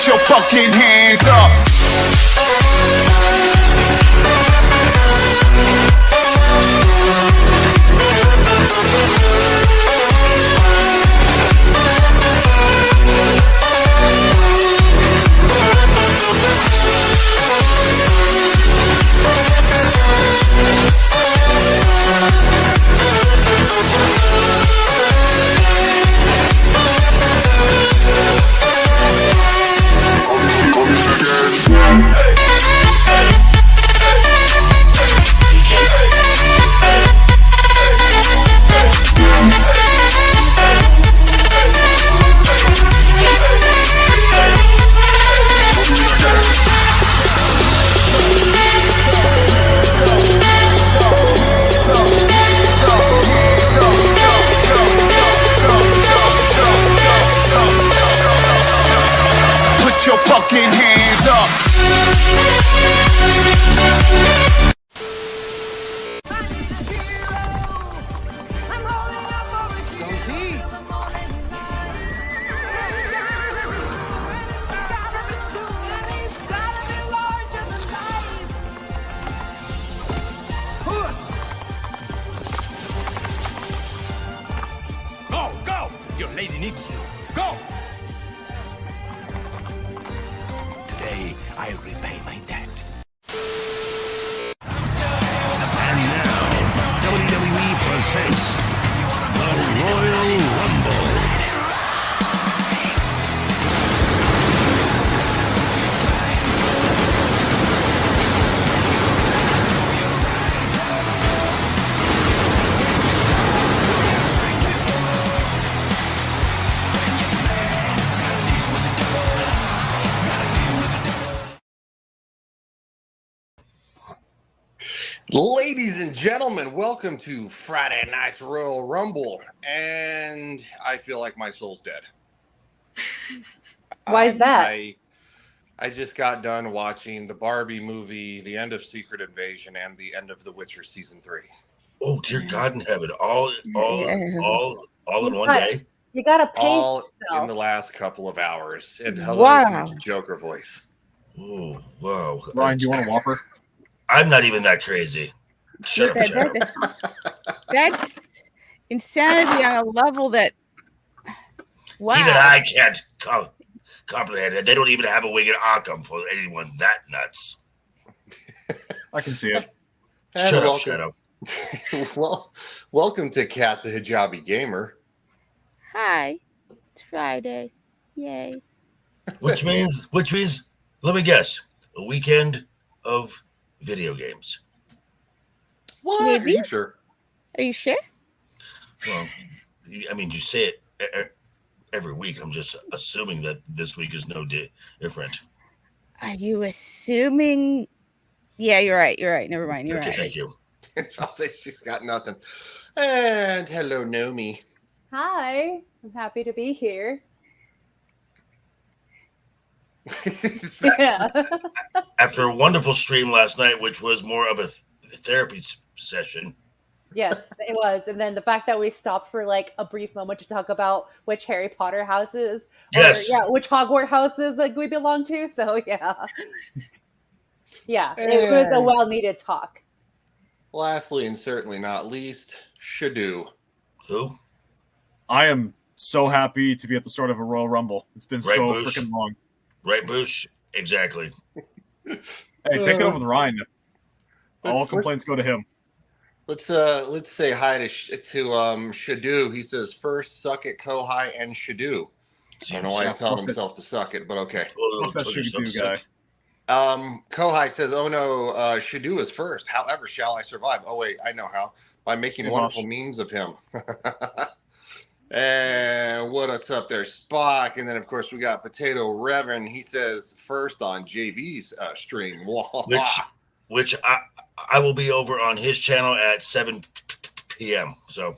Put your fucking hands up. Put your fucking hands up. Go, go! Your lady needs you. Go! Today, I repay my debt. And now, WWE presents the Royal Rumble. Ladies and gentlemen, welcome to Friday Night's Royal Rumble. And I feel like my soul's dead. Why is that? I just got done watching the Barbie movie, the end of Secret Invasion, and the end of The Witcher Season 3. Oh, dear God in heaven. All in one day? You gotta pace All yourself. in the last couple of hours. And hello to Joker voice. Oh, wow. Ryan, do you want a Whopper? I'm not even that crazy. Shut up, Shadow. That's insanity on a level that, wow. Even I can't comprehend it. They don't even have a wing in Occam for anyone that nuts. I can see it. And Shut up, welcome- Shadow. Well, welcome to Kat the Hijabi Gamer. Hi, it's Friday. Yay. Which means, let me guess, a weekend of video games. What? Maybe. Are you sure? Are you sure? Well, I mean, you say it every week. I'm just assuming that this week is no different. Are you assuming? Yeah, you're right. You're right. Never mind. You're Okay, right. thank you. I'll say she's got nothing. And hello, Nomi. Hi, I'm happy to be here. Yeah. After a wonderful stream last night, which was more of a therapy session. Yes, it was. And then the fact that we stopped for like a brief moment to talk about which Harry Potter houses, Yes. which Hogwarts houses like we belong to. So yeah, it was a well-needed talk. Lastly, and certainly not least, Shadu. Who? I am so happy to be at the start of a Royal Rumble. It's been Right, so Boosh? freaking long. Right, Boosh? Exactly. Hey, take it over with Ryan. All Let's- complaints go to him. Let's say hi to Shadu. He says first suck it Kohai and Shadu. I don't know why he's telling himself to suck it, but okay. Fuck that Shigadu guy. Kohai says, "Oh no, Shadu is first. However, shall I survive? Oh wait, I know how. By making Hey, wonderful boss. memes of him." And what's up there, Spock? And then of course we got Potato Reverend. He says first on JV's stream. Which I will be over on his channel at 7 p.m. So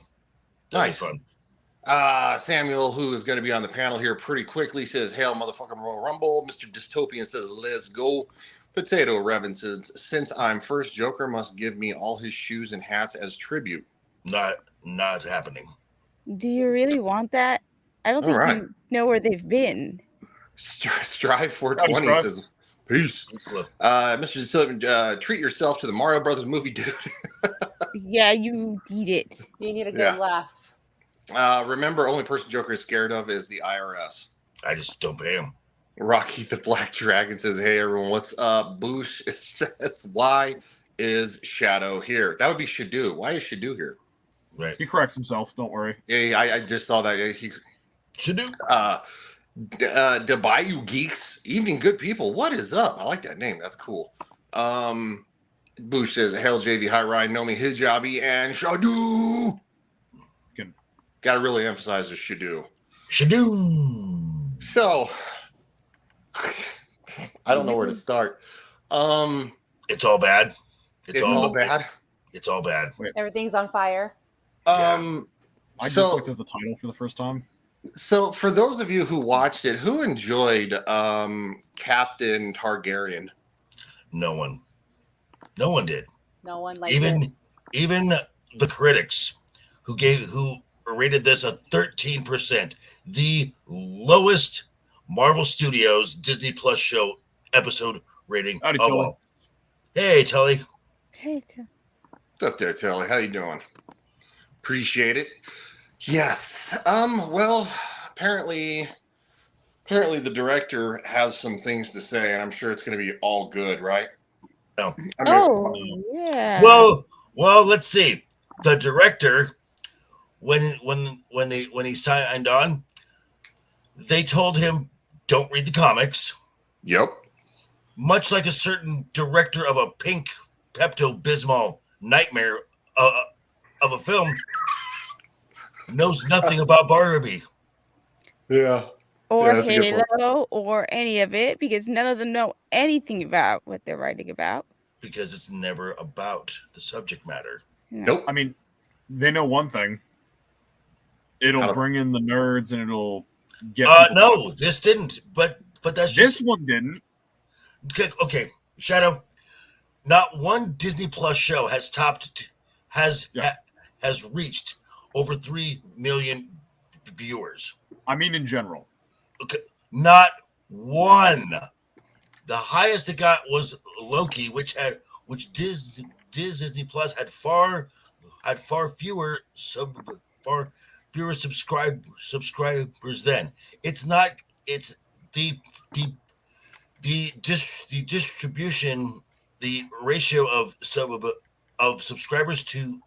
that'll be Nice. fun. Samuel, who is going to be on the panel here pretty quickly, says, "Hail, motherfucking Royal Rumble." Mr. Dystopian says, "Let's go." Potato Revan says, "Since I'm first, Joker must give me all his shoes and hats as tribute." Not happening. Do you really want that? I don't think All right. you know where they've been. Strive Howdy, 420 Strive. says, peace. Look, Mr. Sullivan, treat yourself to the Mario Brothers movie, dude. Yeah, you need it. You need a good Yeah. laugh. Remember, only person Joker is scared of is the IRS. I just don't pay him. Rocky the Black Dragon says, hey, everyone, what's up? Boosh says, why is Shadow here? That would be Shadu. Why is Shadu here? Right. He corrects himself. Don't worry. Yeah, I just saw that. He, Should do. the Bayou Geeks, evening good people. What is up? I like that name. That's cool. Boosh says, hell, JV, hi, Ryan, Nomi, Hijabi, and Shadu. Got to really emphasize the Shadu. Shadu. So, I don't know where to start. It's all bad. It's all bad. It's all bad. Everything's on fire. I just So- looked at the title for the first time. So, for those of you who watched it, who enjoyed Captain Targaryen? No one. No one did. No one liked Even it. the critics who rated this a 13%, the lowest Marvel Studios Disney Plus show episode rating Howdy, of Tully. all. Hey, Tully. Hey, What's up there, Telly? How you doing? Appreciate it. Yes. Well, apparently the director has some things to say, and I'm sure it's going to be all good, right? No. I mean, oh, yeah. Well, let's see. The director, when he signed on, they told him, "Don't read the comics." Yep. Much like a certain director of a pink Pepto-Bismol nightmare of a film knows nothing about Barbie. Yeah. or yeah, that's a good point. Halo, or any of it, because none of them know anything about what they're writing about. Because it's never about the subject matter. Nope. I mean, they know one thing. It'll How to- bring in the nerds and it'll get. No, people this didn't. But that's this just one didn't. okay. Shadow. Not one Disney Plus show has has reached over 3 million viewers. I mean, in general. Okay, not one. The highest it got was Loki, which Disney Plus had far fewer subscribers then. It's not. It's the distribution, the ratio of subscribers to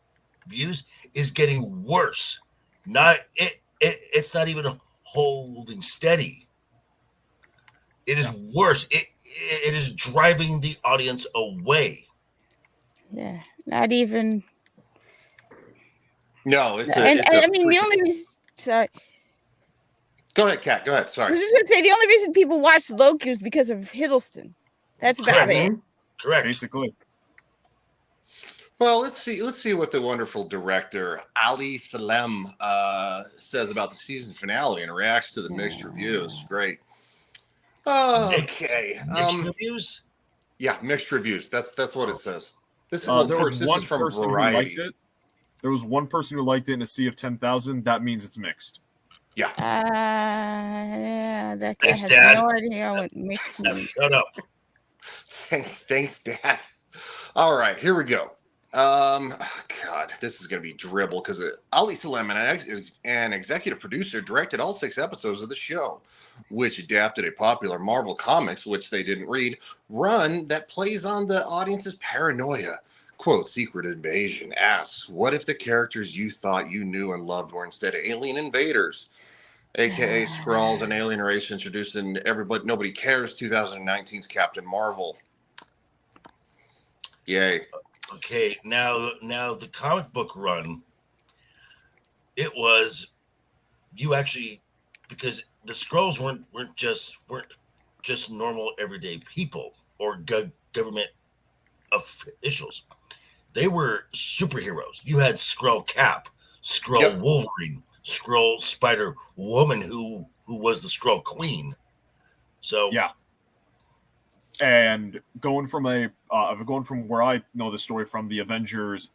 views is getting worse. It's not even holding steady. It is worse. It is driving the audience away. Yeah, not even. No, it's I mean, the only reason. Sorry, Go ahead, Kat. Go ahead. I Sorry. was just gonna say the only reason people watch Loki was because of Hiddleston. That's about Correct. it. Correct. Basically. Well, let's see what the wonderful director Ali Salem says about the season finale and reacts to the mixed reviews. Great. Okay. Mixed reviews. Yeah, mixed reviews. That's what it says. This is There was this one is from person Variety. who liked it. There was one person who liked it in a sea of 10,000. That means it's mixed. Yeah. Yeah, that guy Thanks, has Dad. no idea what mixed means. Shut up. Thanks, Dad. All right, here we go. God, this is going to be dribble because Ali Salem, an executive producer, directed all 6 episodes of the show, which adapted a popular Marvel Comics, which they didn't read, run that plays on the audience's paranoia. Quote, Secret Invasion asks, what if the characters you thought you knew and loved were instead alien invaders? AKA Skrulls, an alien race introduced in Everybody Nobody Cares 2019's Captain Marvel. Yay. Okay, now the comic book run. It was you actually because the Skrulls weren't just normal everyday people or government officials. They were superheroes. You had Skrull Cap, Skrull Yep. Wolverine, Skrull Spider Woman, who was the Skrull Queen. So Yeah. And going from where I know the story from, the Avengers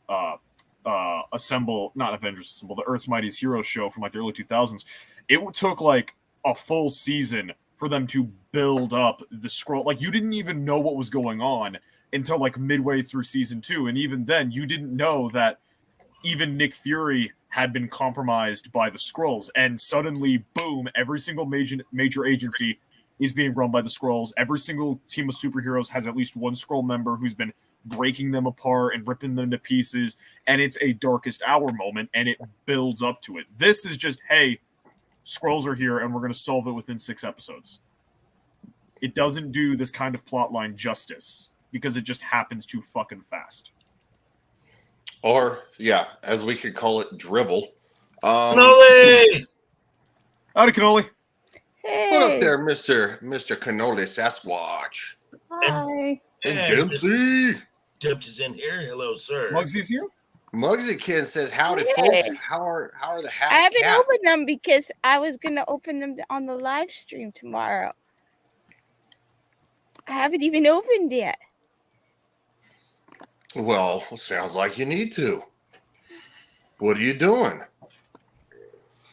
Assemble, not Avengers Assemble, the Earth's Mightiest Heroes show from like the early 2000s, it took like a full season for them to build up the scroll. Like, you didn't even know what was going on until like midway through season 2, and even then, you didn't know that even Nick Fury had been compromised by the Skrulls, and suddenly, boom, every single major agency is being run by the Skrulls. Every single team of superheroes has at least one Skrull member who's been breaking them apart and ripping them to pieces, and it's a Darkest Hour moment, and it builds up to it. This is just, hey, Skrulls are here, and we're going to solve it within 6 episodes. It doesn't do this kind of plotline justice, because it just happens too fucking fast. Or, yeah, as we could call it, drivel. Cannoli! Howdy, Cannoli. Hey. What up there, Mr. Cannoli Sasquatch? Hi. And Hey, Dempsey. Dempsey's in here. Hello, sir. Mugsy's here? Mugsy Kid says, howdy, Hey. folks. How are the hats? I haven't capped? opened them because I was gonna open them on the live stream tomorrow. I haven't even opened yet. Well, sounds like you need to. What are you doing?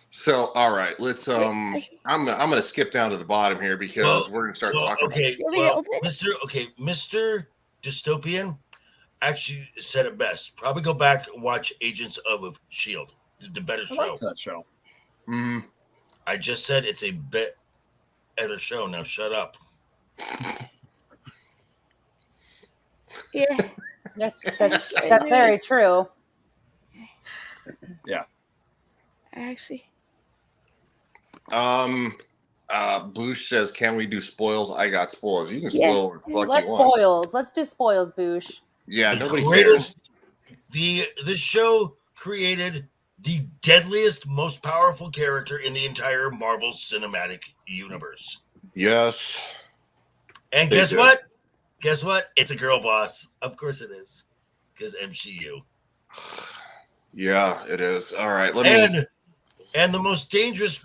So, all right, let's I'm gonna skip down to the bottom here because we're gonna start talking. Okay, You want me to open? Mr. Dystopian actually said it best. Probably go back and watch Agents of S.H.I.E.L.D., the better I show. like that show. I just said it's a better show. Now shut up. Yeah. That's very true. Yeah. Actually. Boosh says, "Can we do spoils? I got spoils. You can Yeah. spoil what the fuck Let's you want." spoils. Let's do spoils, Boosh. Yeah, The nobody greatest- cares. This show created the deadliest, most powerful character in the entire Marvel Cinematic Universe. Yes. And They guess did. what? Guess what? It's a girl boss. Of course it is. Because MCU. Yeah, it is. All right, let me. And the most dangerous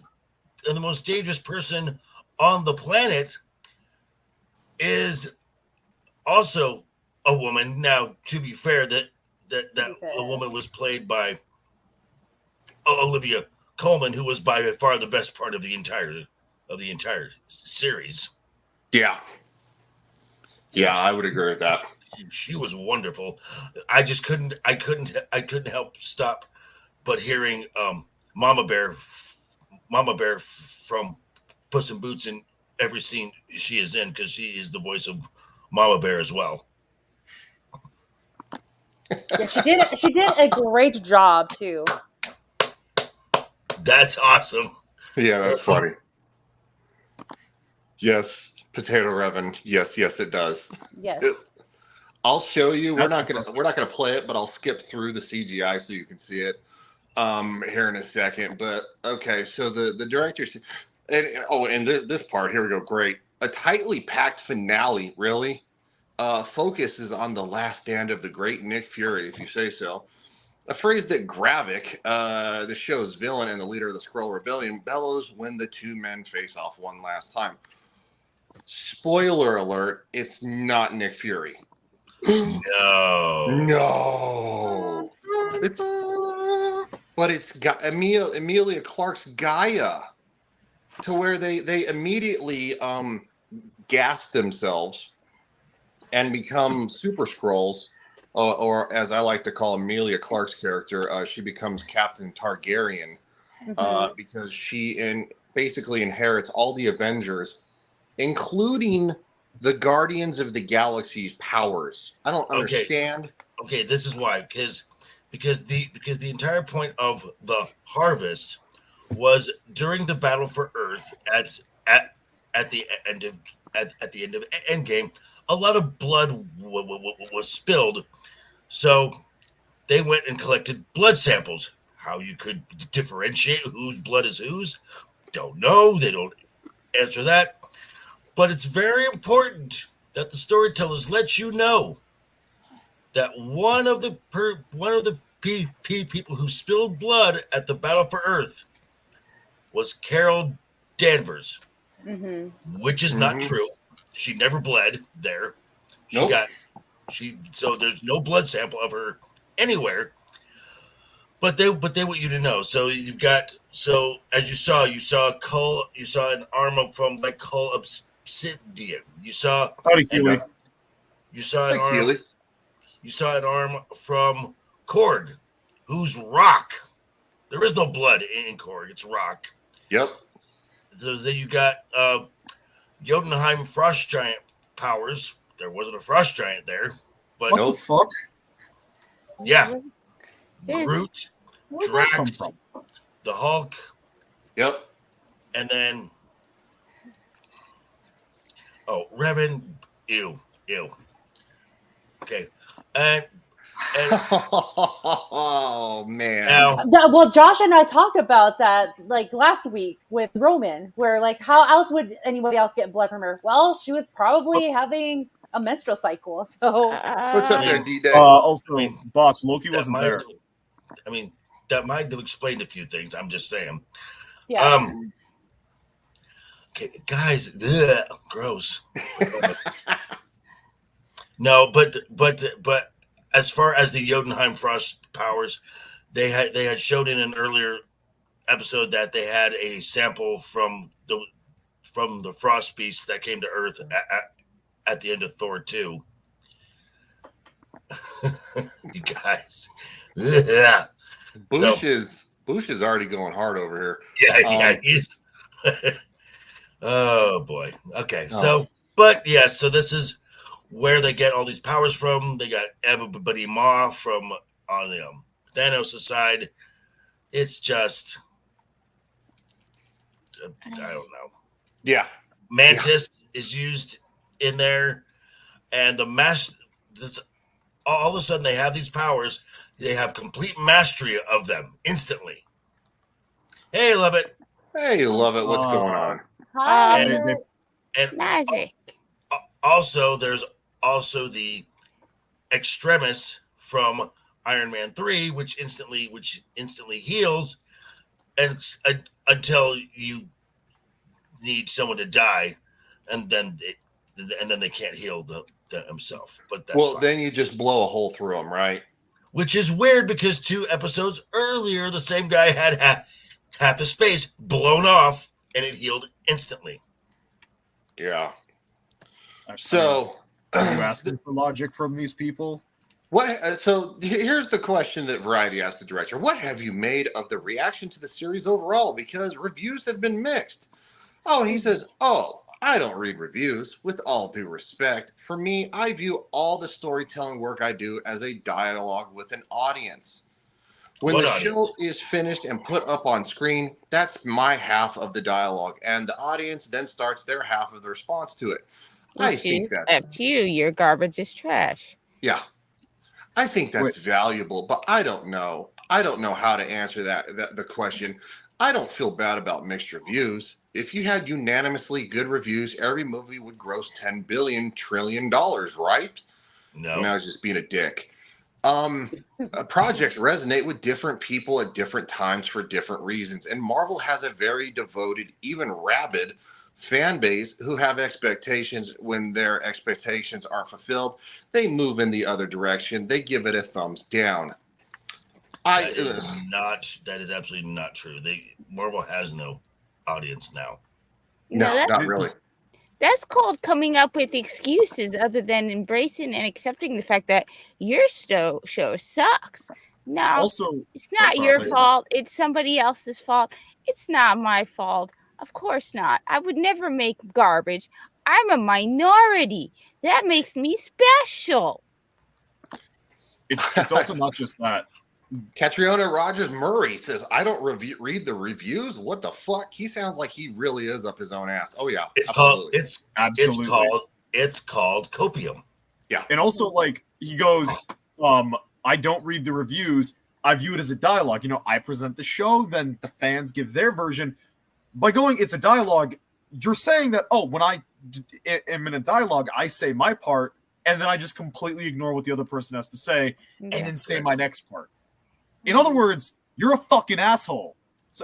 person on the planet is also a woman. Now, to be fair, that the woman was played by Olivia Colman, who was by far the best part of the entire series. Yeah. Yeah, I would agree with that. She was wonderful. I couldn't help stop but hearing Mama Bear from Puss in Boots in every scene she is in, because she is the voice of Mama Bear as well. Yeah, she did a great job too. That's awesome. Yeah, that's funny. Yes, Potato Revan. Yes, it does. Yes. I'll show you. We're That's not gonna play it, but I'll skip through the CGI so you can see it here in a second. But okay, so the director and this part, here we go. Great. A tightly packed finale, really. Focuses on the last stand of the great Nick Fury, if you say so. A phrase that Gravik, the show's villain and the leader of the Skrull Rebellion, bellows when the two men face off one last time. Spoiler alert, it's not Nick Fury. No. But it's got Emilia Clarke's Gaia, to where they immediately gas themselves and become Super Skrulls, or as I like to call Emilia Clarke's character, she becomes Captain Targaryen, because she basically inherits all the Avengers, including the Guardians of the Galaxy's powers. I don't understand. Okay, this is why. Because the entire point of the Harvest was during the battle for Earth at the end of Endgame. A lot of blood was spilled, so they went and collected blood samples. How you could differentiate whose blood is whose, don't know. They don't answer that. But it's very important that the storytellers let you know that one of the people who spilled blood at the Battle for Earth was Carol Danvers, which is not true. She never bled there. Nope. So there's no blood sample of her anywhere. But they want you to know. So you've got So as you saw a cull, you saw an arm from like cull obsidian. Howdy, Keely. You saw an Hey, arm. Keely. You saw an arm from Korg, who's rock. There is no blood in Korg; it's rock. Yep. So then you got Jotunheim frost giant powers. There wasn't a frost giant there, but What Nope. the fuck? yeah, There's- Groot, Where'd that come Drax, from? the Hulk, Yep. and then Revan. Ew. Okay, and Oh man. now Well, Josh and I talked about that like last week with Roman, where like how else would anybody else get blood from her? Well, she was probably having a menstrual cycle. So What's up Uh, there, D-Day? Also, I mean, boss, Loki that wasn't might, there. I mean, that might have explained a few things. I'm just saying. yeah, Okay, guys, ugh, gross. No, but as far as the Jotunheim frost powers, they had showed in an earlier episode that they had a sample from the frost beast that came to Earth at the end of Thor 2. You guys, ugh. Boosh is already going hard over here. yeah, he's. Oh boy. Okay, Oh. so but yeah, so this is where they get all these powers from. They got everybody Ma from on the Thanos' side. It's just I don't know. Yeah. Mantis is used in there, and the all of a sudden they have these powers. They have complete mastery of them instantly. Hey, love it. Hey, love it. What's going on? hi. They- Albert. And magic. also, there's also the Extremis from Iron Man 3, which instantly heals, and until you need someone to die, and then they can't heal themselves. But that's fine. Then you just blow a hole through them, right? Which is weird because 2 episodes earlier, the same guy had half his face blown off, and it healed instantly. Yeah. Actually, So, are you asking for logic from these people? what? So here's the question that Variety asked the director: what have you made of the reaction to the series overall? Because reviews have been mixed. Oh, and he says, "Oh, I don't read reviews. With all due respect, for me, I view all the storytelling work I do as a dialogue with an audience. When What the audience? show is finished and put up on screen, that's my half of the dialogue, and the audience then starts their half of the response to it. I Which think is that's up to you. Your garbage is trash. yeah. I think that's Wait. valuable, but I don't know. I don't know how to answer the question. I don't feel bad about mixed reviews. If you had unanimously good reviews, every movie would gross $10 trillion, right? No. And I was just being a dick. Projects resonate with different people at different times for different reasons, and Marvel has a very devoted, even rabid fan base who have expectations. When their expectations aren't fulfilled, they move in the other direction. They give it a thumbs down. That is absolutely not true. Marvel has no audience now. No, that's, not really. that's called coming up with excuses other than embracing and accepting the fact that your show sucks. No, Also, it's not sorry, your please. fault. It's somebody else's fault. It's not my fault. Of course not. I would never make garbage. I'm a minority. That makes me special. it's also not just that. Catriona Rogers Murray says, "I don't read the reviews. What the fuck? He sounds like he really is up his own ass." Oh yeah, absolutely. Absolutely. It's called copium. And also, like, he goes, I don't read the reviews. I view it as a dialogue. You know, I present the show, then the fans give their version. By going, it's a dialogue, you're saying that, oh, when I am in a dialogue, I say my part, and then I just completely ignore what the other person has to say, and then say my next part. In other words, you're a fucking asshole.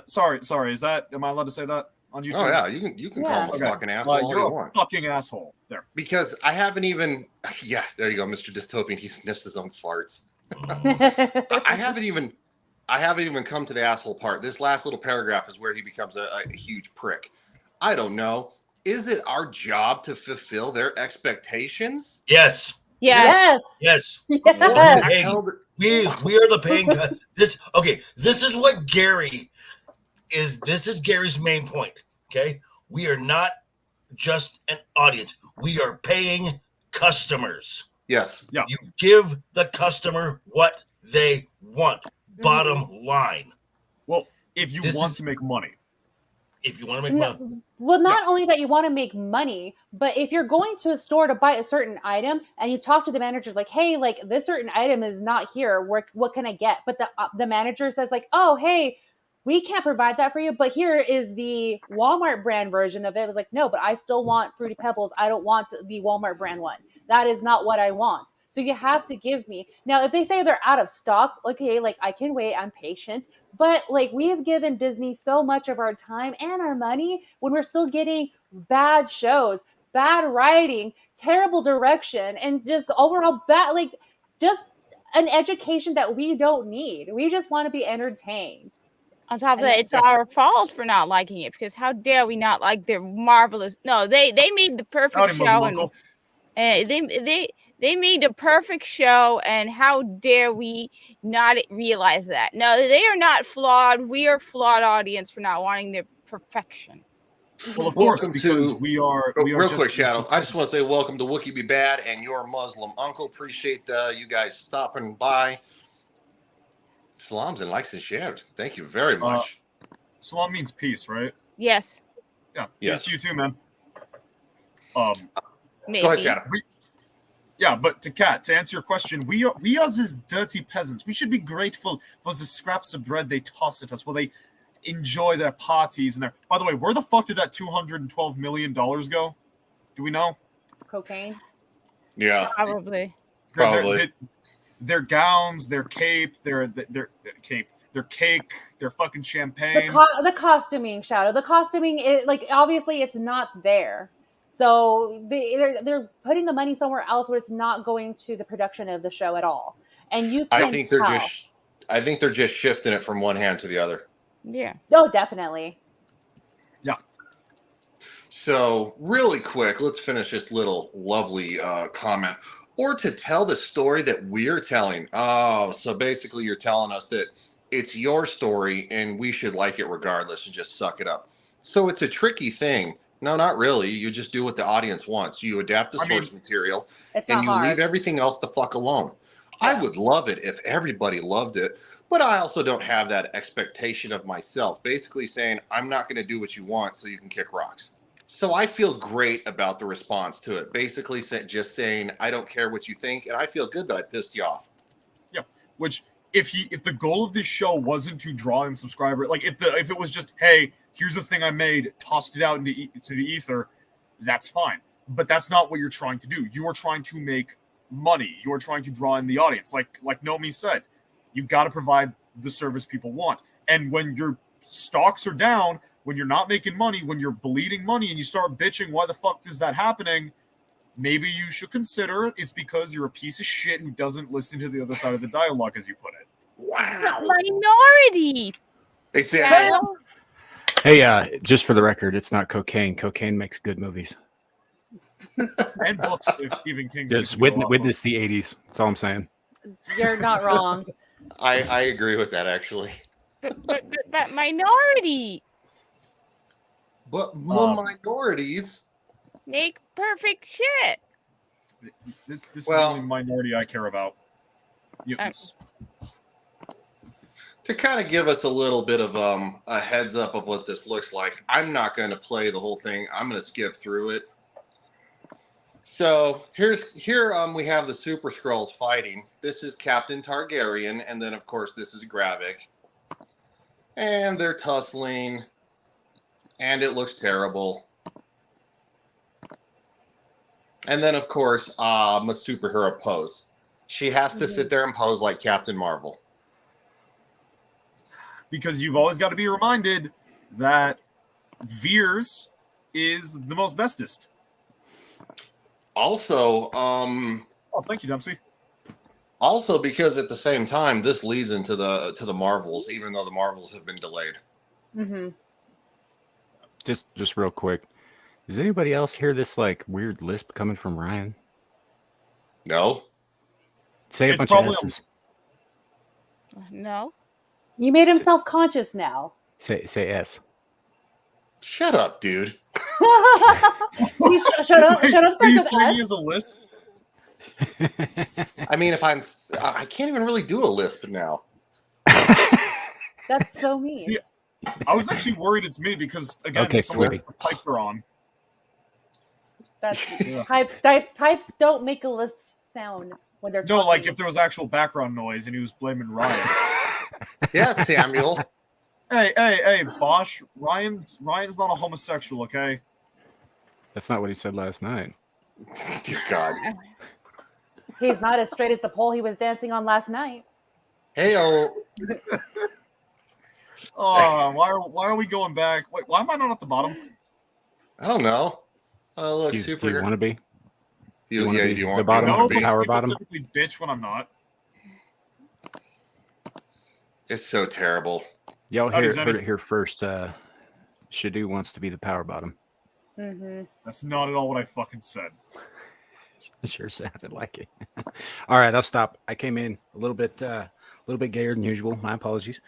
Sorry. Am I allowed to say that on YouTube? Oh yeah, you can call him a fucking asshole all you You're a want. fucking asshole. There. Because I haven't even. Yeah, there you go, Mr. Dystopian. He sniffs his own farts. I I haven't even come to the asshole part. This last little paragraph is where he becomes a huge prick. I don't know. Is it our job to fulfill their expectations? Yes. Yes. Yes. Yes. Hey, we are the paying this. Okay, this is what Gary is. This is Gary's main point. Okay, we are not just an audience. We are paying customers. Yes. Yeah. You give the customer what they want. Bottom line. Well, if you This want is- to make money. If you want to make money, Well, not only that you want to make money, but if you're going to a store to buy a certain item and you talk to the manager like, hey, like this certain item is not here. What can I get? But the manager says like, oh, hey, we can't provide that for you. But here is the Walmart brand version of it. It was like, no, but I still want Fruity Pebbles. I don't want the Walmart brand one. That is not what I want. So you have to give me. Now, if they say they're out of stock, okay, like I can wait, I'm patient. But like we have given Disney so much of our time and our money when we're still getting bad shows, bad writing, terrible direction, and just overall bad, like just an education that we don't need. We just want to be entertained. On top of that, it's our fault for not liking it because how dare we not like their marvelous? No, they made the perfect Howdy, Muslim show, and uncle. they made a perfect show, and how dare we not realize that? No, they are not flawed. We are flawed audience for not wanting their perfection. Well, of course, Welcome because to- we are Real just quick, Shadow. I just want to say welcome to Wookie Be Bad and your Muslim uncle. Appreciate you guys stopping by. Salams and likes and shares. Thank you very much. Salam means peace, right? Yes, Yeah. Yes. Peace to you too, man. maybe. Go ahead, Shadow. Yeah, but to answer your question, we are as dirty peasants. We should be grateful for the scraps of bread they toss at us while they enjoy their parties and their. By the way, where the fuck did that $212 million go? Do we know? Cocaine. Yeah, Probably. probably. Their gowns, their cape, their cape, their cake, their fucking champagne. The costuming, Shadow. The costuming is like obviously it's not there. So they're putting the money somewhere else where it's not going to the production of the show at all. And you can I think they're tell. just shifting it from one hand to the other. Yeah. Oh, definitely. Yeah. So, really quick, let's finish this little lovely comment. Or to tell the story that we're telling. Oh, so basically you're telling us that it's your story and we should like it regardless and just suck it up. So it's a tricky thing. No, not really. You just do what the audience wants. You adapt the source material It's and not you hard. leave everything else the fuck alone. I would love it if everybody loved it, but I also don't have that expectation of myself. Basically saying, I'm not going to do what you want so you can kick rocks. So I feel great about the response to it. Basically just saying, I don't care what you think, and I feel good that I pissed you off. Yeah, which if the goal of this show wasn't to draw in subscriber, like if it was just, hey, here's the thing I made, tossed it out into the ether, that's fine. But that's not what you're trying to do. You are trying to make money. You are trying to draw in the audience. Like Nomi said, you got to provide the service people want. And when your stocks are down, when you're not making money, when you're bleeding money, and you start bitching, why the fuck is that happening? Maybe you should consider it's because you're a piece of shit who doesn't listen to the other side of the dialogue, as you put it. Wow. Minority. They say, Shadow. Hey, just for the record, it's not cocaine. Cocaine makes good movies. And books, if Stephen King. Just witness the 80s. That's all I'm saying. You're not wrong. I agree with that, actually. But minority But minorities. make perfect shit. This is Well- the only minority I care about. Mutants. To kind of give us a little bit of a heads up of what this looks like, I'm not going to play the whole thing. I'm going to skip through it. So here we have the Super Skrulls fighting. This is Captain Targaryen, and then of course this is Gravik, and they're tussling, and it looks terrible. And then of course a superhero pose. She has to sit there and pose like Captain Marvel. Because you've always got to be reminded that Veers is the most bestest. Also, Oh, thank you, Dempsey. Also, because at the same time, this leads into the Marvels, even though the Marvels have been delayed. Mm-hmm. Just real quick. Does anybody else hear this like weird lisp coming from Ryan? No, Say a It's bunch probably of a- S's. No. You made him self-conscious now. Say S. shut up, dude. See, shut up. Shut up. Are you Starts with saying S. he has a list? I mean, I can't even really do a lisp now. That's so mean. See, I was actually worried it's me because again, Okay, some of sweetie. the pipes are on. That's Yeah. pipes don't make a lisp sound when they're No, talking. like if there was actual background noise and he was blaming Ryan. Yeah, Samuel. Hey, Bosch, Ryan's not a homosexual, okay? That's not what he said last night. Dear God. He's not as straight as the pole he was dancing on last night. Hey, Oh, why are we going back? Wait, why am I not at the bottom? I don't know. Look, Do you superhero. want to be? You, wanna yeah, be do you the want bottom? you No, wanna but be? Power people bottom? typically bitch when I'm not. It's so terrible. Y'all Howdy, heard Zenny. it here first. Shadu wants to be the power bottom. Mm-hmm. That's not at all what I fucking said. It sure sounded like it. All right, I'll stop. I came in a little bit gayer than usual. My apologies.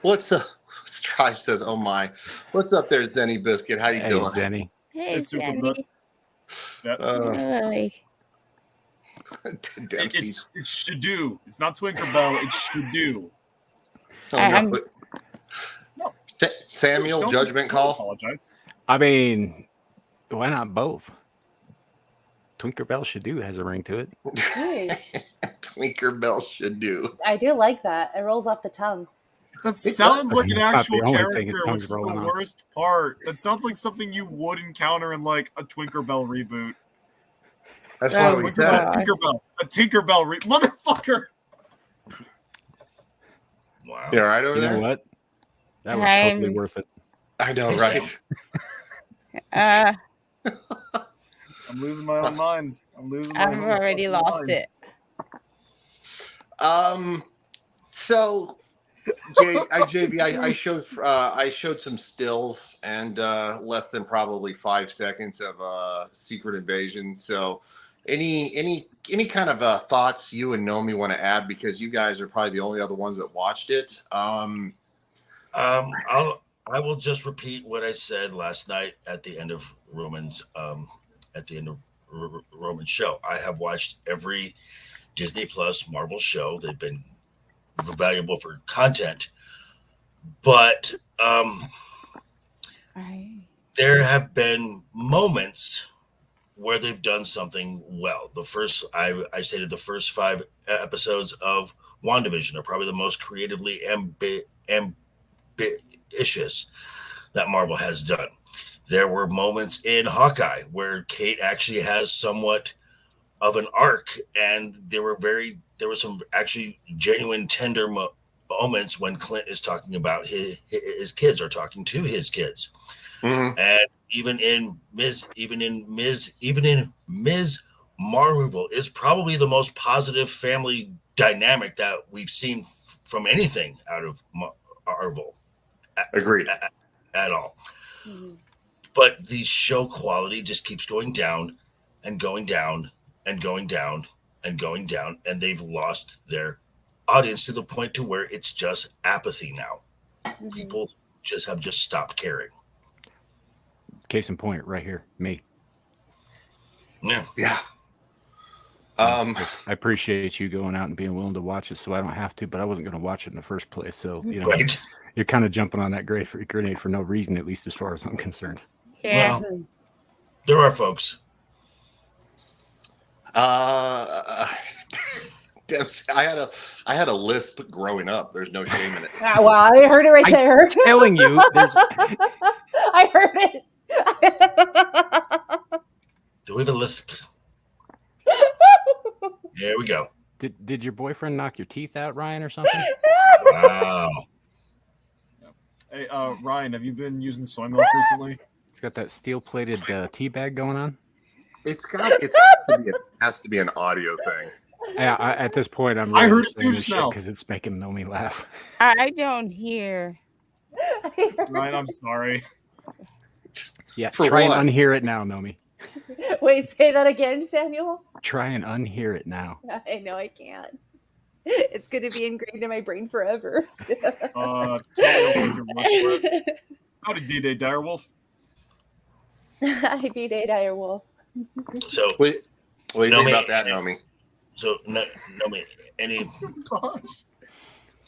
What's Strive says, oh my. What's up there, Zenny Biscuit? How you Hey, doing? Zenny. Hey, It's super Sandy. That, Hey. Dempsey's. it's Shadu. It's not Twinkerbell. It's Shadu. Oh, I'm- no. No. Samuel, Don't- judgment don't call. Apologize. I mean, why not both? Tinkerbell Shadu has a ring to it. Tinkerbell should do. I do like that. It rolls off the tongue. That sounds like an It's not the actual only thing his character, which tongue's is the rolling on. worst part. That sounds like something you would encounter in like a Tinkerbell reboot. That's Oh, why we God. said. A Tinkerbell motherfucker. Wow. You all right over You know there? what? That was totally I'm- worth it. I know, Hey, right? Sam. I'm losing my own mind. I've already lost it. So, JV, I showed some stills and less than probably 5 seconds of Secret Invasion. So, any kind of thoughts you and Nomi want to add, because you guys are probably the only other ones that watched it. I will just repeat what I said last night at the end of Roman's Roman's show. I have watched every Disney Plus Marvel show. They've been valuable for content, but there have been moments where they've done something well. I stated the first 5 episodes of WandaVision are probably the most creatively ambitious that Marvel has done. There were moments in Hawkeye where Kate actually has somewhat of an arc, and there were some actually genuine tender moments when Clint is talking about his kids or talking to his kids. Mhm. And even in Ms. Marvel is probably the most positive family dynamic that we've seen from anything out of Marvel Agreed. at all. Mhm. But the show quality just keeps going down and going down and going down and going down, and they've lost their audience to the point to where it's just apathy now. Mhm. People have stopped caring. Case in point, right here, me. Yeah. Yeah. I appreciate you going out and being willing to watch it, so I don't have to. But I wasn't going to watch it in the first place, so Right. you're kind of jumping on that grenade for no reason, at least as far as I'm concerned. Yeah. Well, there are folks. Dempsey, I had a lisp growing up. There's no shame in it. Ah, well, I heard it right there. Telling you, there's I heard it. Do we have a list? There we go. Did your boyfriend knock your teeth out, Ryan, or something? Wow. Hey, Ryan, have you been using soy milk recently? It's got that steel-plated tea bag going on. It has to be an audio thing. Yeah, at this point, I'm I really heard just it saying too this just shit now. because it's making Nomi laugh. I don't hear. Ryan, I'm sorry. Yeah, For try what? and unhear it now, Nomi. Wait, say that again, Samuel. Try and unhear it now. I know I can't. It's going to be ingrained in my brain forever. Tell me else with your word for it. Howdy, D-Day Direwolf. I beat a dire wolf. So Wait, what do you think Nomi- about that, Nomi? So Nomi, any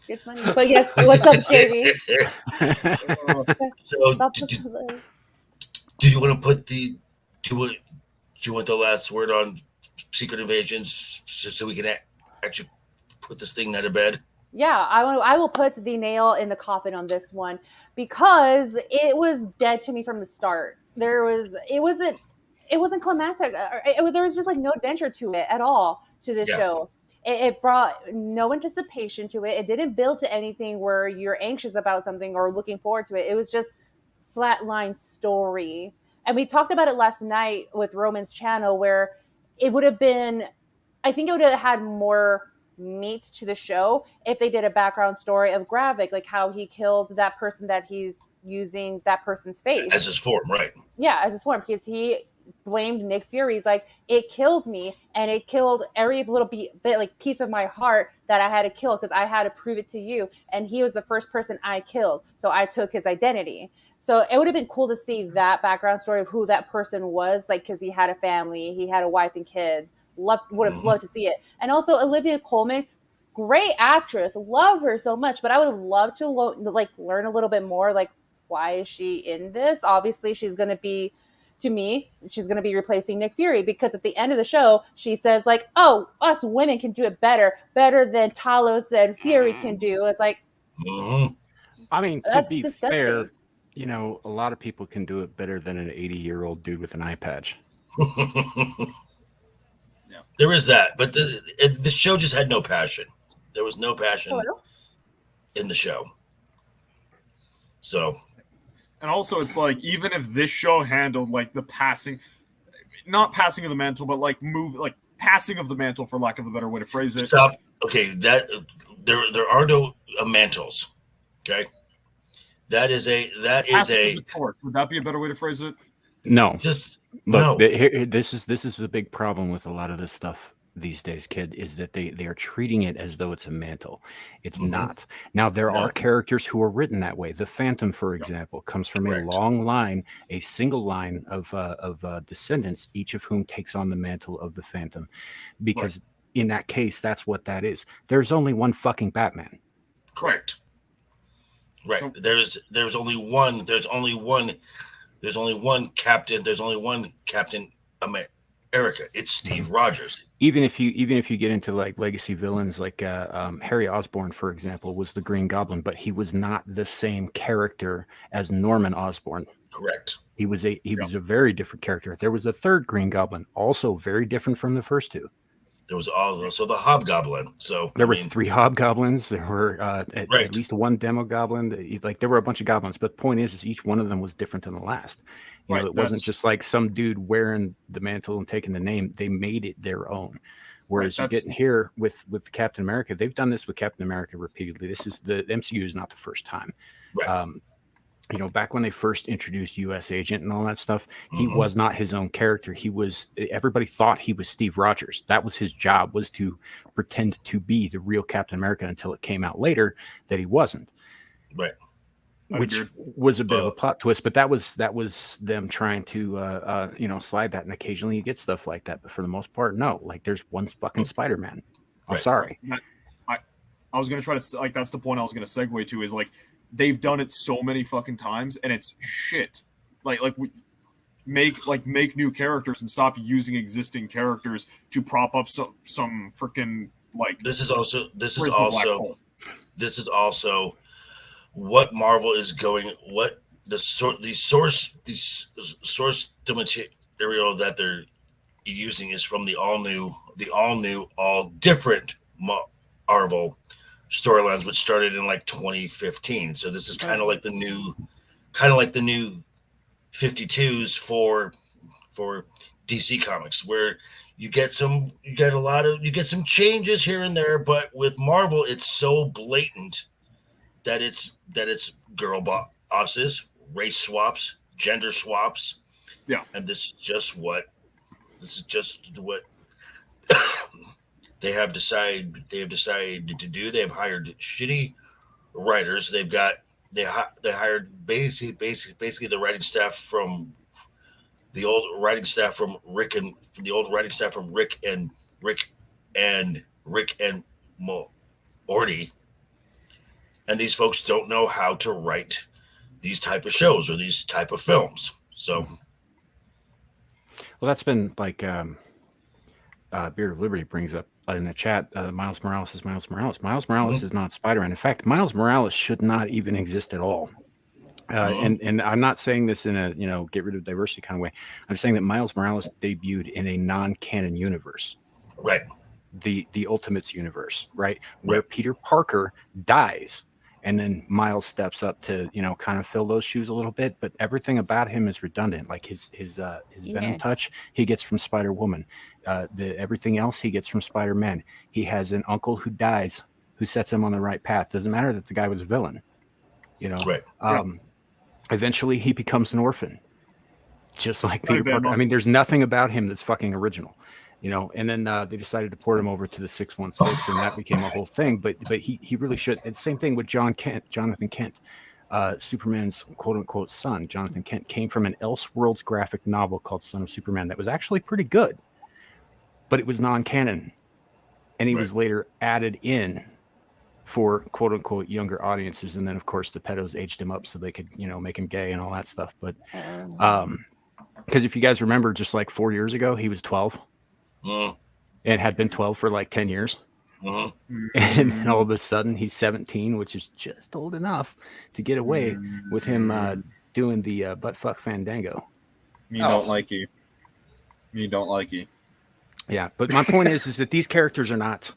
It's funny. But yes, what's up, JD? so About do, the- do you want to put the do you want the last word on Secret Invasions so we can actually put this thing out of bed? Yeah, I will put the nail in the coffin on this one because it was dead to me from the start. It wasn't climactic. There was just like no adventure to it at all to this Yeah. show. It brought no anticipation to it. It didn't build to anything where you're anxious about something or looking forward to it. It was just flatline story. And we talked about it last night with Roman's channel where it would have been, I think it would have had more meat to the show if they did a background story of Gravik, like how he killed that person that he's using that person's face. As his form, right? Yeah, as his form, because he blamed Nick Fury. He's like, it killed me, and it killed every little bit like piece of my heart that I had to kill because I had to prove it to you. And he was the first person I killed, so I took his identity. So it would have been cool to see that background story of who that person was, like because he had a family, he had a wife and kids. Would have loved to see it. And also Olivia Colman, great actress, love her so much. But I would have loved to learn a little bit more. Like, why is she in this? Obviously, she's going to be, to me, she's going to be replacing Nick Fury because at the end of the show, she says like, "Oh, us women can do it better than Talos and Fury can do." It's like, I mean, to That's be disgusting. fair, you know, a lot of people can do it better than an 80-year-old dude with an eye patch. There is that, but the show just had no passion. There was no passion in the show. So, And also, it's like, even if this show handled like the not passing of the mantle, but like passing of the mantle, for lack of a better way to phrase it. stop. Okay, that there are no mantles. Okay, that is Passing of the torch. Would that be a better way to phrase it? No, just look. no. This is the big problem with a lot of this stuff these days, kid, is that they are treating it as though it's a mantle. It's not. Now there are characters who are written that way. The Phantom, for example, comes from a long line, a single line of descendants, each of whom takes on the mantle of the Phantom, because in that case, that's what that is. There's only one fucking Batman. Correct. Right. There's only one. There's only one captain. There's only one Captain America. It's Steve Rogers. Even if you get into like legacy villains, like Harry Osborn, for example, was the Green Goblin, but he was not the same character as Norman Osborn. Correct. He was a very different character. There was a third Green Goblin, also very different from the first two. There was also the Hobgoblin. So there were 3 Hobgoblins. There were at least one Demo Goblin. Like there were a bunch of goblins, but the point is each one of them was different than the last. You know, it wasn't just like some dude wearing the mantle and taking the name. They made it their own. Whereas you get in here with Captain America, they've done this with Captain America repeatedly. This is the MCU is not the first time. Right. You know, back when they first introduced U.S. Agent and all that stuff, he was not his own character. Everybody thought he was Steve Rogers. That was his job, was to pretend to be the real Captain America until it came out later that he wasn't. Right. Which was a bit of a plot twist, but that was them trying to, slide that. And occasionally you get stuff like that. But for the most part, no. Like there's one fucking Spider-Man. I'm sorry. I was going to try to, like, that's the point I was going to segue to is like, they've done it so many fucking times and it's shit. Make new characters and stop using existing characters to prop up some freaking like. This is also what Marvel is going. What the source material that they're using is from the all different Marvel storylines, which started in like 2015. So this is kind of like the new 52s for DC Comics, where you get some changes here and there, but with Marvel, it's so blatant that it's girl bosses, race swaps, gender swaps. Yeah. And this is just what they have decided to do. They have hired shitty writers. They hired basically the writing staff from the old writing staff from Rick and Morty, and these folks don't know how to write these type of shows or these type of films. So, well, that's been like Beard of Liberty brings up in the chat. Miles Morales is Miles Morales. Miles Morales is not Spider-Man. In fact, Miles Morales should not even exist at all. And I'm not saying this in a get rid of diversity kind of way. I'm saying that Miles Morales debuted in a non-canon universe, right? The Ultimates universe, right? Where Peter Parker dies, and then Miles steps up to kind of fill those shoes a little bit. But everything about him is redundant. Like his Venom touch, he gets from Spider-Woman. Everything else he gets from Spider-Man. He has an uncle who dies, who sets him on the right path. Doesn't matter that the guy was a villain, Right. Eventually, he becomes an orphan, just like Peter Parker. I mean, there's nothing about him that's fucking original, And then they decided to port him over to the 616, and that became a whole thing. But he really should. And same thing with Jonathan Kent, Superman's quote unquote son. Jonathan Kent came from an Elseworlds graphic novel called Son of Superman that was actually pretty good, but it was non-canon, and he was later added in for quote unquote younger audiences, and then of course the pedos aged him up so they could make him gay and all that stuff. But because if you guys remember, just like 4 years ago he was 12 and had been 12 for like 10 years, and then all of a sudden he's 17, which is just old enough to get away with him doing the butt fuck fandango. Me don't like you. Yeah, but my point is that these characters are not,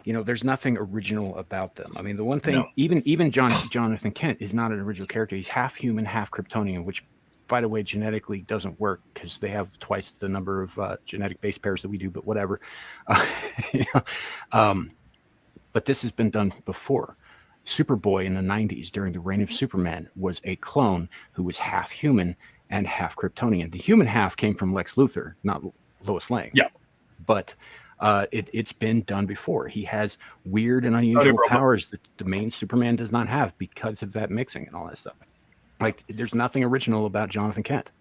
there's nothing original about them. I mean, the one thing, even Jonathan Kent is not an original character. He's half human, half Kryptonian, which, by the way, genetically doesn't work because they have twice the number of genetic base pairs that we do, but whatever. But this has been done before. Superboy in the 90s, during the reign of Superman, was a clone who was half human and half Kryptonian. The human half came from Lex Luthor, not Lois Lane. Yeah. But it's been done before. He has weird and unusual powers that the main Superman does not have because of that mixing and all that stuff. Like, there's nothing original about Jonathan Kent.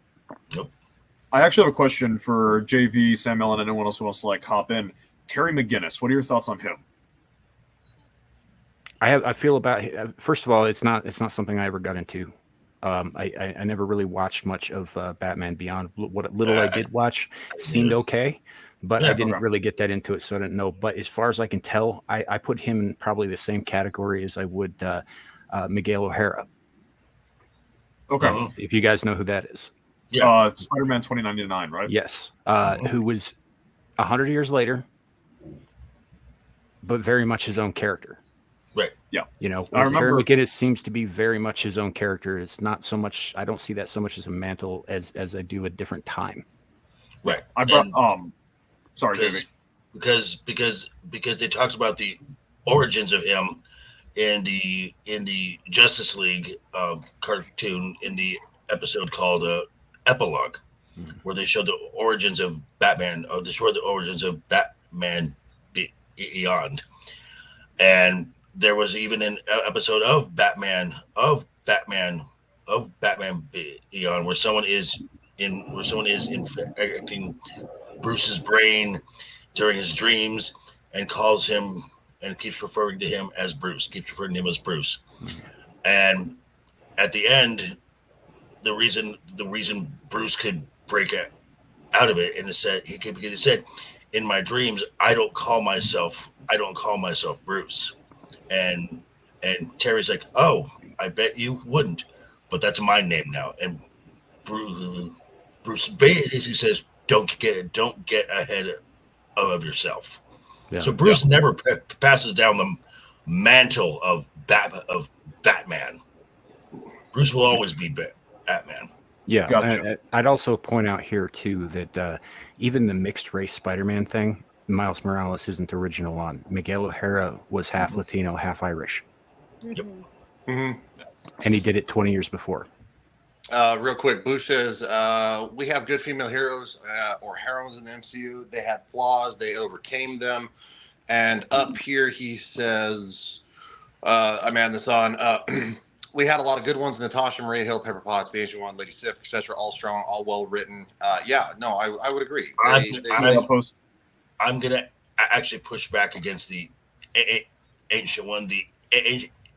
I actually have a question for JV, Samuel, and anyone else who wants to hop in. Terry McGinnis, what are your thoughts on him? I feel about, first of all, it's not something I ever got into. I never really watched much of Batman Beyond. What little I did watch seemed okay, but I didn't really get that into it, so I didn't know. But as far as I can tell, I put him in probably the same category as I would Miguel O'Hara. Okay. If you guys know who that is. Yeah. Spider-Man 2099, right? Yes. Who was 100 years later, but very much his own character. Right. Yeah. I remember Terry McGinnis seems to be very much his own character. It's not so much, I don't see that so much as a mantle as I do a different time. Right. I brought sorry, Jamie. Because they talked about the origins of him in the Justice League cartoon in the episode called Epilogue, where they showed the origins of Batman, or they showed the origins of Batman Beyond. And there was even an episode of Batman Beyond where someone is infecting Bruce's brain during his dreams and calls him and keeps referring to him as Bruce. And at the end, the reason Bruce could break out of it, and it said because he said, in my dreams, I don't call myself Bruce. And Terry's like, oh, I bet you wouldn't, but that's my name now. And Bruce basically says, don't get ahead of yourself. Yeah. So Bruce never passes down the mantle of Batman. Bruce will always be Batman. Yeah, Gotcha. I'd also point out here too that even the mixed race Spider-Man thing, Miles Morales isn't original on. Miguel O'Hara was half Latino, half Irish, Mhm. hmm and he did it 20 years before. Real quick, Boo says we have good female heroes or heroines in the MCU. They had flaws, they overcame them. And up here, he says, I'm adding this on. We had a lot of good ones: Natasha, Maria Hill, Pepper Potts, The Ancient One, Lady Sif, etc. All strong, all well written. Yeah, no, I would agree. I'm gonna actually push back against the ancient one. The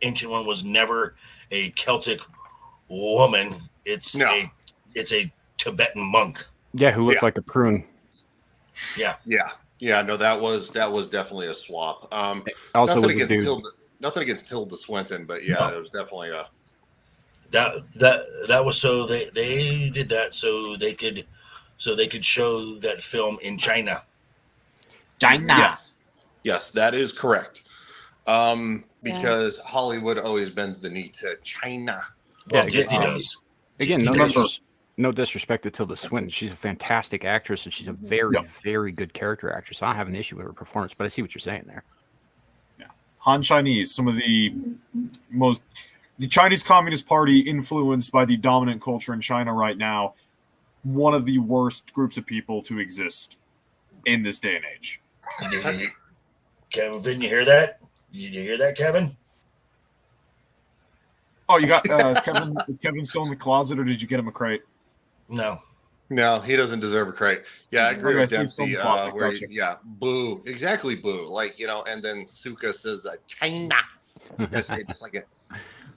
ancient one was never a Celtic woman. It's No. a Tibetan monk. Yeah, who looked Yeah. like a prune. Yeah. Yeah. No, that was definitely a swap. Also, nothing was a dude. Nothing against Tilda Swinton, but yeah, it was definitely a. That was so they did that so they could show that film in China. China. Yes, that is correct. Because Hollywood always bends the knee to China. Well, Yeah, Disney does. Again, Disney no disrespect to Tilda Swinton. She's a fantastic actress, and she's a very, very good character actress. I don't have an issue with her performance, but I see what you're saying there. Yeah. Han Chinese, some of the Chinese Communist Party influenced by the dominant culture in China right now, one of the worst groups of people to exist in this day and age. Kevin, you hear that? You hear that, Kevin? Oh, you got is Kevin still in the closet, or did you get him a crate? No, he doesn't deserve a crate. Yeah, I agree with Dempsey. Gotcha. Boo, exactly, boo. Like, and then Suka says China. It's just like it.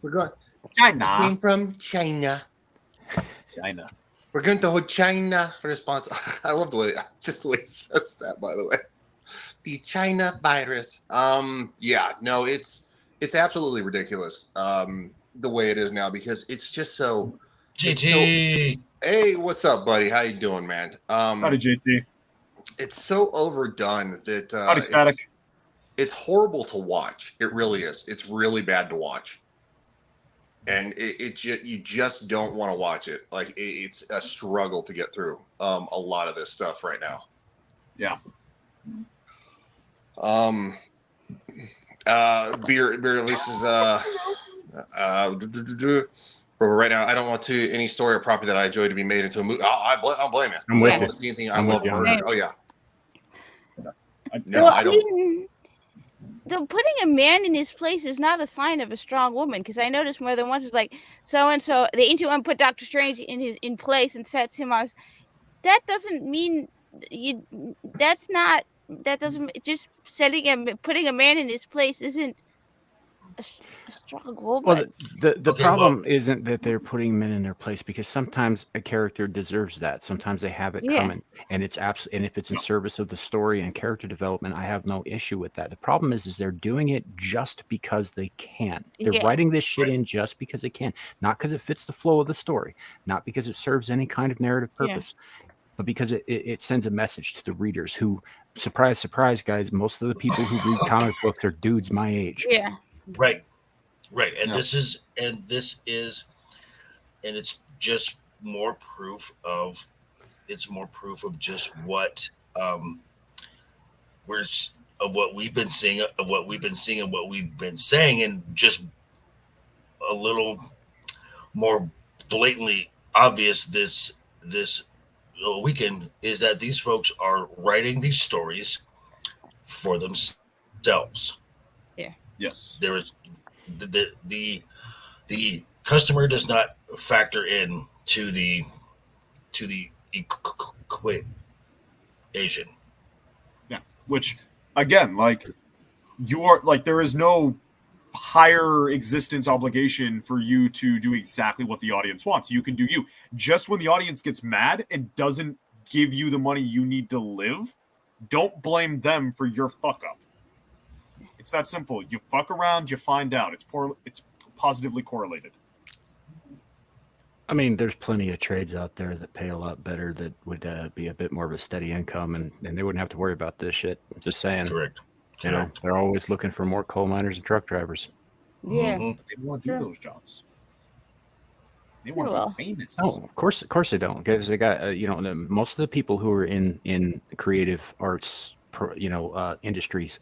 We're going China. Came from China. China. We're going to China for response. I love the way he says that. By the way, the China virus. Yeah, no, it's absolutely ridiculous. The way it is now, because it's just so. GT. Hey, what's up, buddy? How you doing, man? Howdy, JT. It's so overdone that Howdy, Static. It's horrible to watch. It really is. It's really bad to watch. And you just don't want to watch it. Like, it's a struggle to get through a lot of this stuff right now. Yeah. Beer releases right now. I don't want any story or property that I enjoy to be made into a movie. I don't blame you. I'm with I you. want to see anything I love murdered. Oh yeah. No, I don't. The putting a man in his place is not a sign of a strong woman, because I noticed more than once it's like so and so the Ancient One put Doctor Strange in place and sets him on. That doesn't mean you. That doesn't just putting a man in his place isn't a strong woman. Well, the problem isn't that they're putting men in their place, because sometimes a character deserves that. Sometimes they have it coming, and it's and if it's in service of the story and character development, I have no issue with that. The problem is they're doing it just because they can. They're writing this shit in just because they can, not because it fits the flow of the story, not because it serves any kind of narrative purpose. But because it sends a message to the readers who, surprise, surprise, guys, most of the people who read comic books are dudes my age. Yeah. Right. And this is it's just more proof of just what what we've been seeing and what we've been saying, and just a little more blatantly obvious this weekend is that these folks are writing these stories for themselves. Yeah. Yes. There is the customer does not factor in to the equation. Yeah. Which, again, like, you are like, there is no higher existence obligation for you to do exactly what the audience wants. You can do you. Just when the audience gets mad and doesn't give you the money you need to live, don't blame them for your fuck up. It's that simple. You fuck around, you find out. It's positively correlated. I mean, there's plenty of trades out there that pay a lot better, that would be a bit more of a steady income, and they wouldn't have to worry about this shit. Just saying. Correct. You know, they're always looking for more coal miners and truck drivers. Yeah. Mm-hmm. They want to do those jobs. They want to Well. be famous. Oh, of course they don't, because they got most of the people who are in creative arts, industries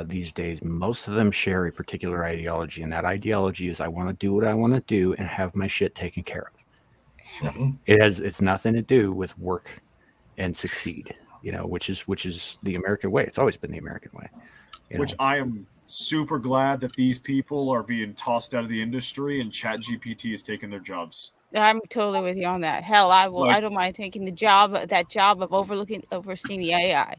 these days. Most of them share a particular ideology, and that ideology is I want to do what I want to do and have my shit taken care of. Mhm. It's nothing to do with work and succeed. Which is the American way. It's always been the American way. Which I am super glad that these people are being tossed out of the industry and ChatGPT is taking their jobs. I'm totally with you on that. Hell, I don't mind taking that job of overseeing the AI.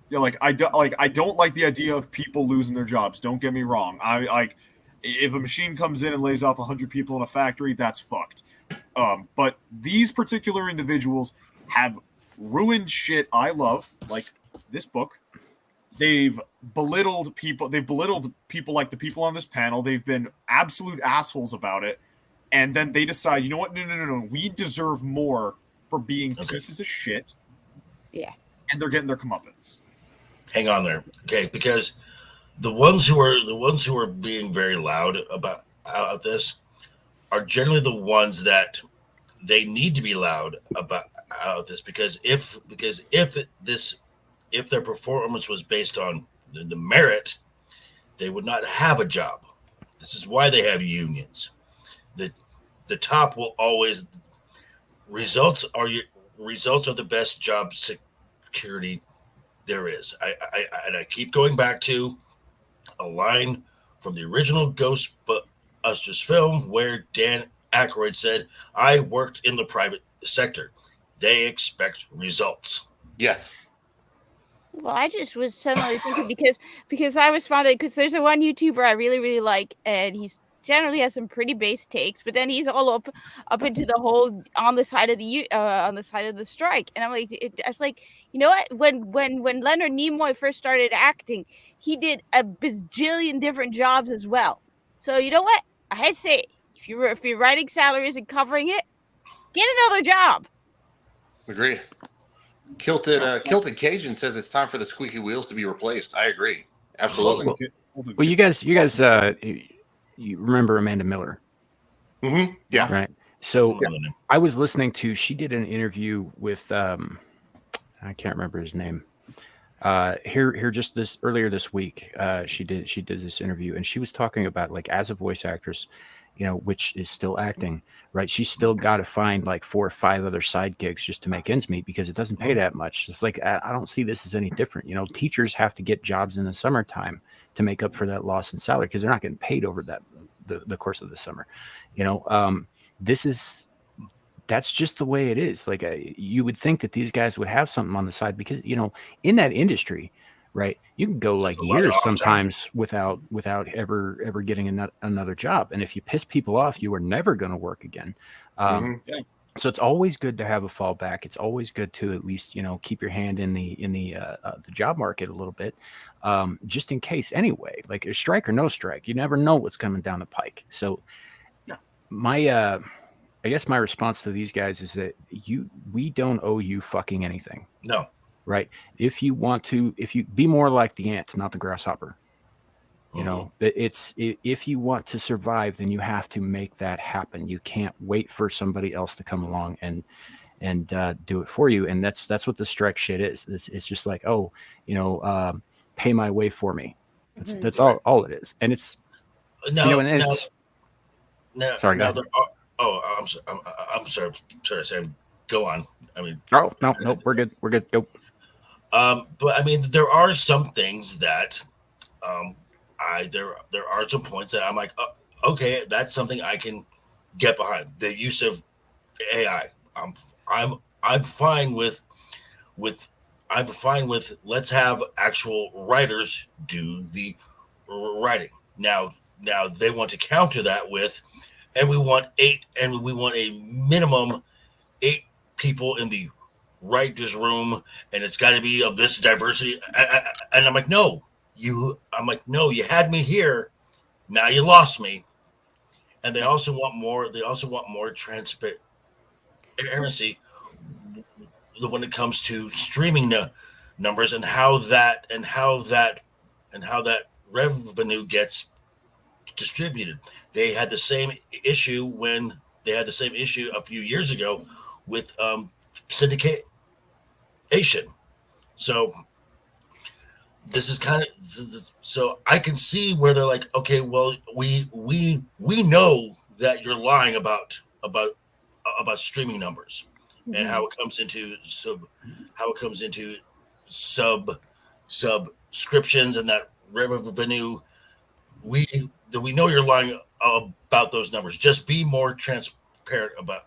Yeah, I don't like the idea of people losing their jobs. Don't get me wrong. I like if a machine comes in and lays off 100 people in a factory, that's fucked. But these particular individuals have ruined shit I love, like this book. They've belittled people. They've belittled people like the people on this panel. They've been absolute assholes about it. And then they decide, you know what? No. We deserve more for being pieces of shit. Yeah. And they're getting their comeuppance. Hang on there, okay? Because the ones who are being very loud about this are generally the ones that they need to be loud about this, because if their performance was based on the merit, they would not have a job. This is why they have unions. The top will always results are the best job security there is. I keep going back to a line from the original Ghostbusters film where Dan Aykroyd said, "I worked in the private sector. They expect results." Yes. Well, I just was suddenly thinking because I responded because there's a one YouTuber I really, really like, and he's generally has some pretty base takes, but then he's all up into the whole on the side of the strike, and I'm like, I was like, you know what? When Leonard Nimoy first started acting, he did a bajillion different jobs as well. So you know what? I had to say, if you're writing salaries and covering it, get another job. Agree. Kilted Cajun says it's time for the squeaky wheels to be replaced. I agree. Absolutely. Well, you guys, you remember Amanda Miller? Mm-hmm. Yeah. Right. So I was listening to. She did an interview with. I can't remember his name. Here, just earlier this week, she did this interview, and she was talking about, like, as a voice actress, which is still acting, right? She's still got to find like 4 or 5 other side gigs just to make ends meet, because it doesn't pay that much. It's like, I don't see this as any different. Teachers have to get jobs in the summertime to make up for that loss in salary, because they're not getting paid over the course of the summer. That's just the way it is. Like, you would think that these guys would have something on the side, because in that industry, right, you can go like years sometimes without ever getting another job, and if you piss people off, you are never going to work again. So it's always good to have a fallback. It's always good to at least keep your hand in the job market a little bit, just in case. Anyway, like a strike or no strike, you never know what's coming down the pike. So I guess my response to these guys is that we don't owe you fucking anything. No. Right. If you be more like the ant, not the grasshopper. If you want to survive, then you have to make that happen. You can't wait for somebody else to come along and do it for you. And that's what the strike shit is. It's just like, pay my way for me. That's all it is. And it's sorry. I'm sorry. Sam, go on. I mean, no, we're good. Go. But I mean, there are some things that, there are some points that I'm like, okay, that's something I can get behind. The use of AI, I'm fine with. I'm fine with. Let's have actual writers do the writing. Now they want to counter that with, and we want a minimum 8 people in the writer's room, and it's got to be of this diversity. And I'm like, no, you had me here, now you lost me. And they also want more transparency when it comes to streaming numbers and how that revenue gets distributed. They had the same issue when they had the same issue a few years ago with syndication. So this is kind of so I can see where they're like, okay, well, we know that you're lying about streaming numbers and how it comes into subscriptions and that revenue. We know you're lying about those numbers. Just be more transparent about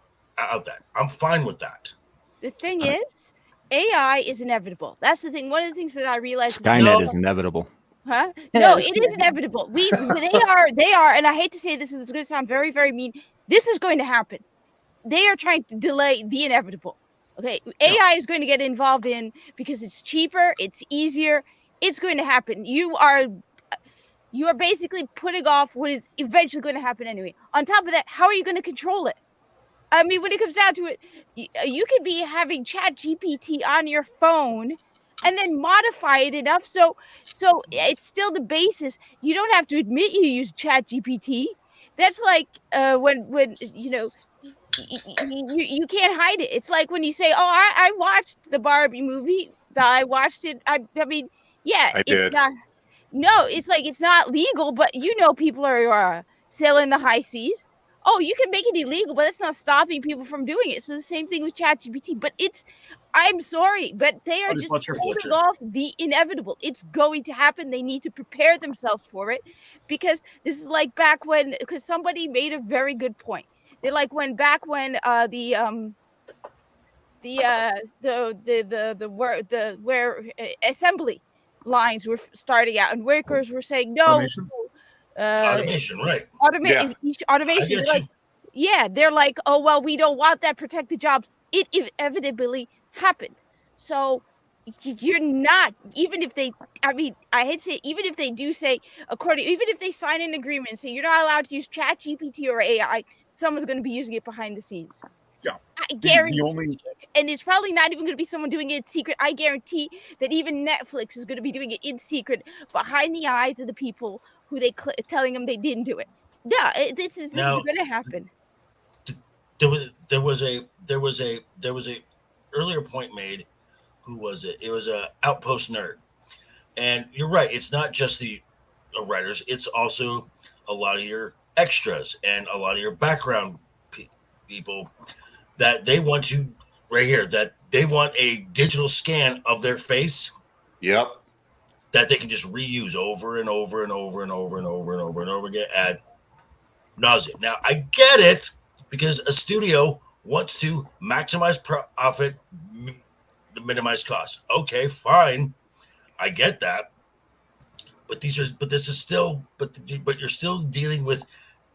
that. I'm fine with that. The thing is, AI is inevitable. That's the thing. One of the things that I realized Skynet is inevitable. Huh? No, it is inevitable. They are, and I hate to say this, and it's going to sound very, very mean. This is going to happen. They are trying to delay the inevitable. Okay, AI is going to get involved in because it's cheaper, it's easier. It's going to happen. You are basically putting off what is eventually going to happen anyway. On top of that, how are you going to control it? I mean, when it comes down to it, you could be having Chat GPT on your phone and then modify it enough so it's still the basis. You don't have to admit you use Chat GPT. That's like when you can't hide it. It's like when you say, "Oh, I watched the Barbie movie. I watched it." I mean, yeah, I it's did. not. No, it's like it's not legal, but people are sailing the high seas. Oh, you can make it illegal, but that's not stopping people from doing it. So the same thing with ChatGPT. But I'm sorry, but they are just holding off the inevitable. It's going to happen. They need to prepare themselves for it, because this is like back when, because somebody made a very good point. They're like back when where assembly lines were starting out and workers were saying no. Automation? Automation, right? Automation. They're like, they're like, oh well, we don't want that. Protect the jobs. It inevitably happened. So you're not, even if they, I mean, I hate to say it, even if they do say even if they sign an agreement and say you're not allowed to use Chat GPT or AI, someone's going to be using it behind the scenes. Yeah. I guarantee it. And it's probably not even going to be someone doing it in secret. I guarantee that even Netflix is going to be doing it in secret behind the eyes of the people who telling them they didn't do it. Yeah, this is going to happen. There was a earlier point made. Who was it? It was a Outpost nerd. And you're right. It's not just the writers. It's also a lot of your extras and a lot of your background people that they want to that they want a digital scan of their face. Yep. That they can just reuse over and over and over and over and over and over and over again ad nauseum. Now I get it, because a studio wants to maximize profit, minimize costs. Okay, fine, I get that. But you're still dealing with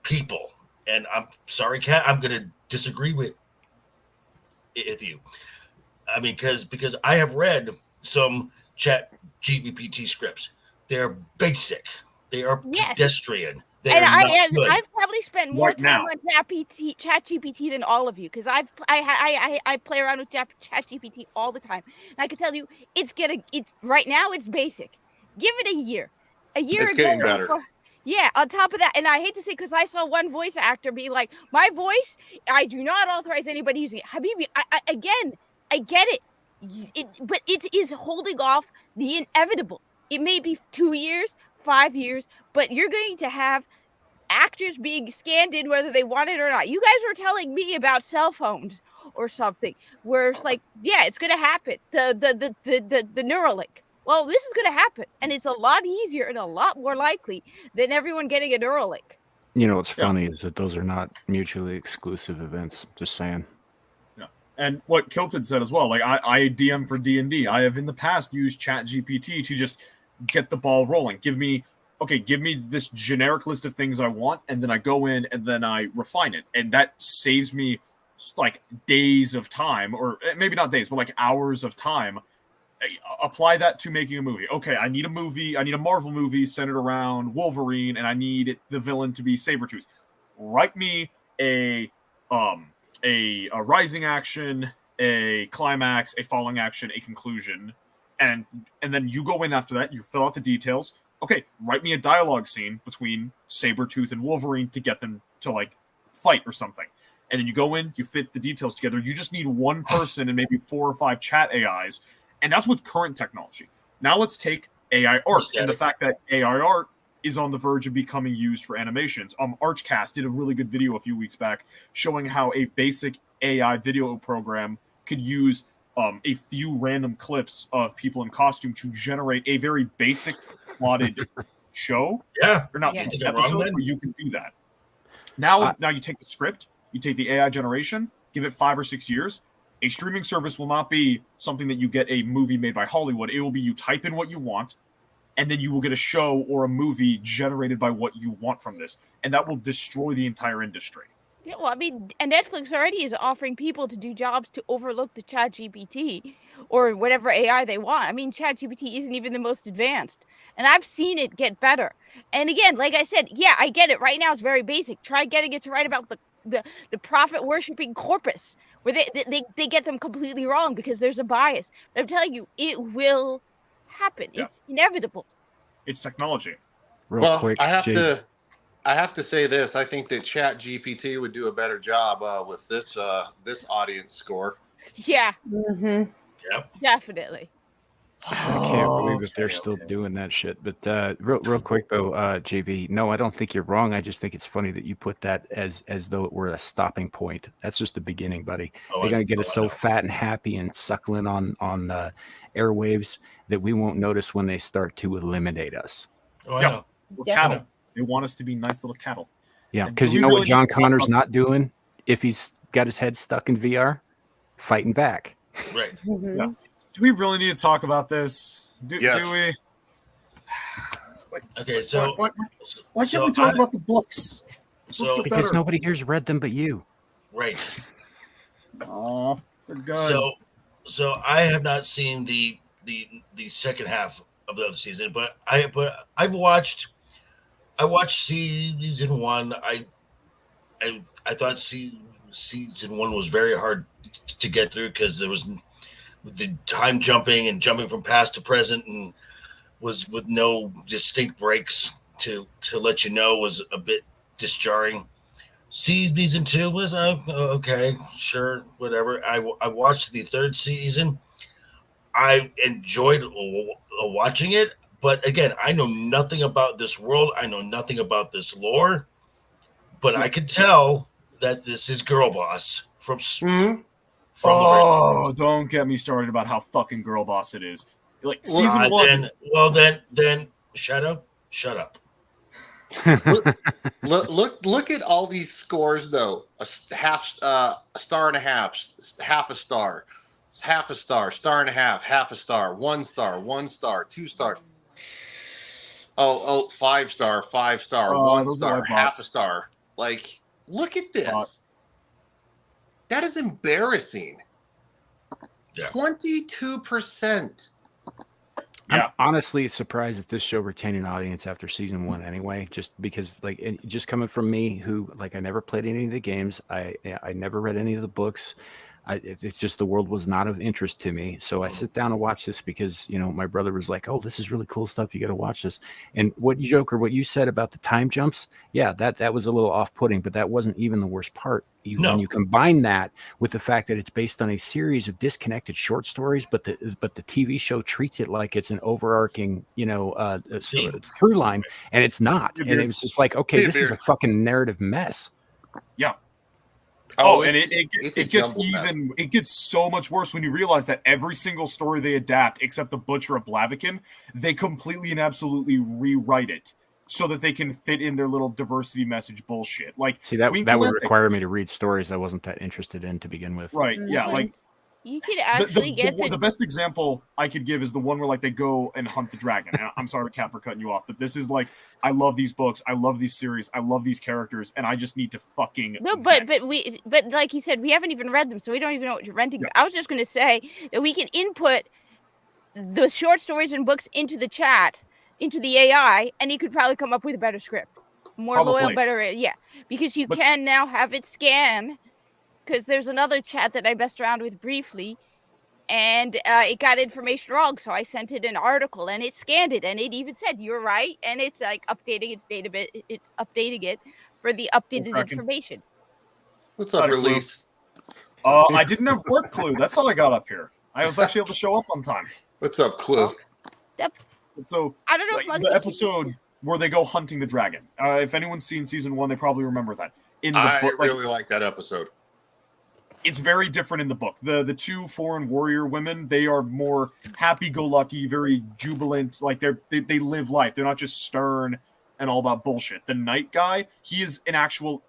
people, and I'm sorry, Kat, I'm going to disagree with you. I mean, because I have read some Chat GPT scripts. They're basic. They are pedestrian. And I've probably spent more time on Chat GPT than all of you, because I play around with Chat GPT all the time, and I can tell you it's right now it's basic. Give it a year. It's getting better. On top of that, and I hate to say, because I saw one voice actor be like, my voice, I do not authorize anybody using it. Habibi, I get it. But it is holding off the inevitable. It may be 2 years, 5 years, but you're going to have actors being scanned in whether they want it or not. You guys were telling me about cell phones or something where it's like, it's going to happen. The Neuralink. Well, this is going to happen, and it's a lot easier and a lot more likely than everyone getting a Neuralink. You know what's funny is that those are not mutually exclusive events. Just saying. Yeah, and what Kilted said as well. Like I DM for D&D. I have in the past used Chat GPT to just get the ball rolling. Give me this generic list of things I want, and then I go in and then I refine it, and that saves me like days of time, or maybe not days, but like hours of time. Apply that to making a movie. Okay, I need a Marvel movie centered around Wolverine, and I need the villain to be Sabretooth. Write me a rising action, a climax, a falling action, a conclusion, and then you go in after that, you fill out the details. Okay, write me a dialogue scene between Sabretooth and Wolverine to get them to like fight or something. and then you go in, you fit the details together. You just need one person and maybe 4 or 5 chat AIs, and that's with current technology. Now let's take AI art and the fact that AI art is on the verge of becoming used for animations. Archcast did a really good video a few weeks back showing how a basic AI video program could use a few random clips of people in costume to generate a very basic plotted show. Yeah. Or not Yeah. episode where you can do that. Now you take the script, you take the AI generation, give it 5 or 6 years. A streaming service will not be something that you get a movie made by Hollywood. It will be you type in what you want, and then you will get a show or a movie generated by what you want from this. And that will destroy the entire industry. Yeah, well, I mean, and Netflix already is offering people to do jobs to overlook the ChatGPT or whatever AI they want. I mean, ChatGPT isn't even the most advanced, and I've seen it get better. And again, like I said, yeah, I get it. Right now, it's very basic. Try getting it to write about the prophet worshipping corpus, where they get them completely wrong because there's a bias. But I'm telling you, it will happen. Yeah. It's inevitable. It's technology. Real quick, I have Jay. to say this. I think that Chat GPT would do a better job with this audience score. Yeah, Mm-hmm. Yep. definitely. I can't believe that they're still doing that shit. But real quick though, JV, no, I don't think you're wrong. I just think it's funny that you put that as though it were a stopping point. That's just the beginning, buddy. They're gonna get us so fat and happy and suckling on airwaves that we won't notice when they start to eliminate us. Oh, I Yeah. know. We're Yeah. cattle. They want us to be nice little cattle. Yeah, And because do you we know really what John need to talk Connor's about not doing if he's got his head stuck in VR? Fighting back. Right. Mm-hmm. Yeah. Do we really need to talk about this? Yes. Do we? Okay, so Why can't so we talk I- about the books? so Because better. nobody here's read them but you. right. Oh, they're good. So I have not seen the second half of the season, but I've watched season 1. I thought season 1 was very hard to get through because there was the time jumping and jumping from past to present, and was with no distinct breaks to let you know was a bit disjarring. Season 2 was okay, sure, whatever. I watched the third season. I enjoyed watching it, but again, I know nothing about this world. I know nothing about this lore, but I could tell that this is Girl Boss from the Oh, don't get me started about how fucking girl boss it is. Like season 1. Then Shadow, shut up. Look at all these scores though. A star and a half, half a star, star and a half a star, 1 star, 1 star, 2 star. Oh, 5 star, 1 those star, are half bots. a star. Like, look at this. Bot. That is embarrassing. Yeah. 22%. Yeah. I'm honestly surprised that this show retained an audience after season 1 anyway, just because just coming from me who I never played any of the games. I never read any of the books. It's just the world was not of interest to me. So I sit down and watch this because, my brother was like, oh, this is really cool stuff. You got to watch this. And what you said about the time jumps. Yeah, that was a little off-putting, but that wasn't even the worst part. When you combine that with the fact that it's based on a series of disconnected short stories, but the TV show treats it like it's an overarching, through line, and it's not. And it was just like, okay, this is a fucking narrative mess. Yeah. Oh, and it's a it gets jumbled mess. it gets so much worse when you realize that every single story they adapt, except the Butcher of Blaviken, they completely and absolutely rewrite it so that they can fit in their little diversity message bullshit. Like, See, that Queen would Calanthe- require me to read stories I wasn't that interested in to begin with. right? Yeah, Mhm. like You could actually get the best example I could give is the one where they go and hunt the dragon. And I'm sorry, Kat, for cutting you off, but this is I love these books, I love these series, I love these characters, and I just need to fucking No, but vent. but like he said, we haven't even read them, so we don't even know what you're renting. Yeah. I was just going to say that we can input the short stories and books into the chat, into the AI, and you could probably come up with a better script, more loyal, Probably. better. Yeah, because you But- can now have it scan. Because there's another chat that I messed around with briefly, and it got information wrong, so I sent it an article, and it scanned it, and it even said you're right, and it's updating its database, it's updating it for the updated Cracking. information. What's up, Howdy, Clue. Release? I didn't have work, Clue. That's how I got up here. I was actually able to show up on time. What's up, Clue? So I don't know like, if the episode where they go hunting the dragon. If anyone's seen season 1, they probably remember that. In the I book, really like that episode. It's very different in the book. The two foreign warrior women, they are more happy-go-lucky, very jubilant. Like they live life. They're not just stern and all about bullshit. The knight guy, he is an actual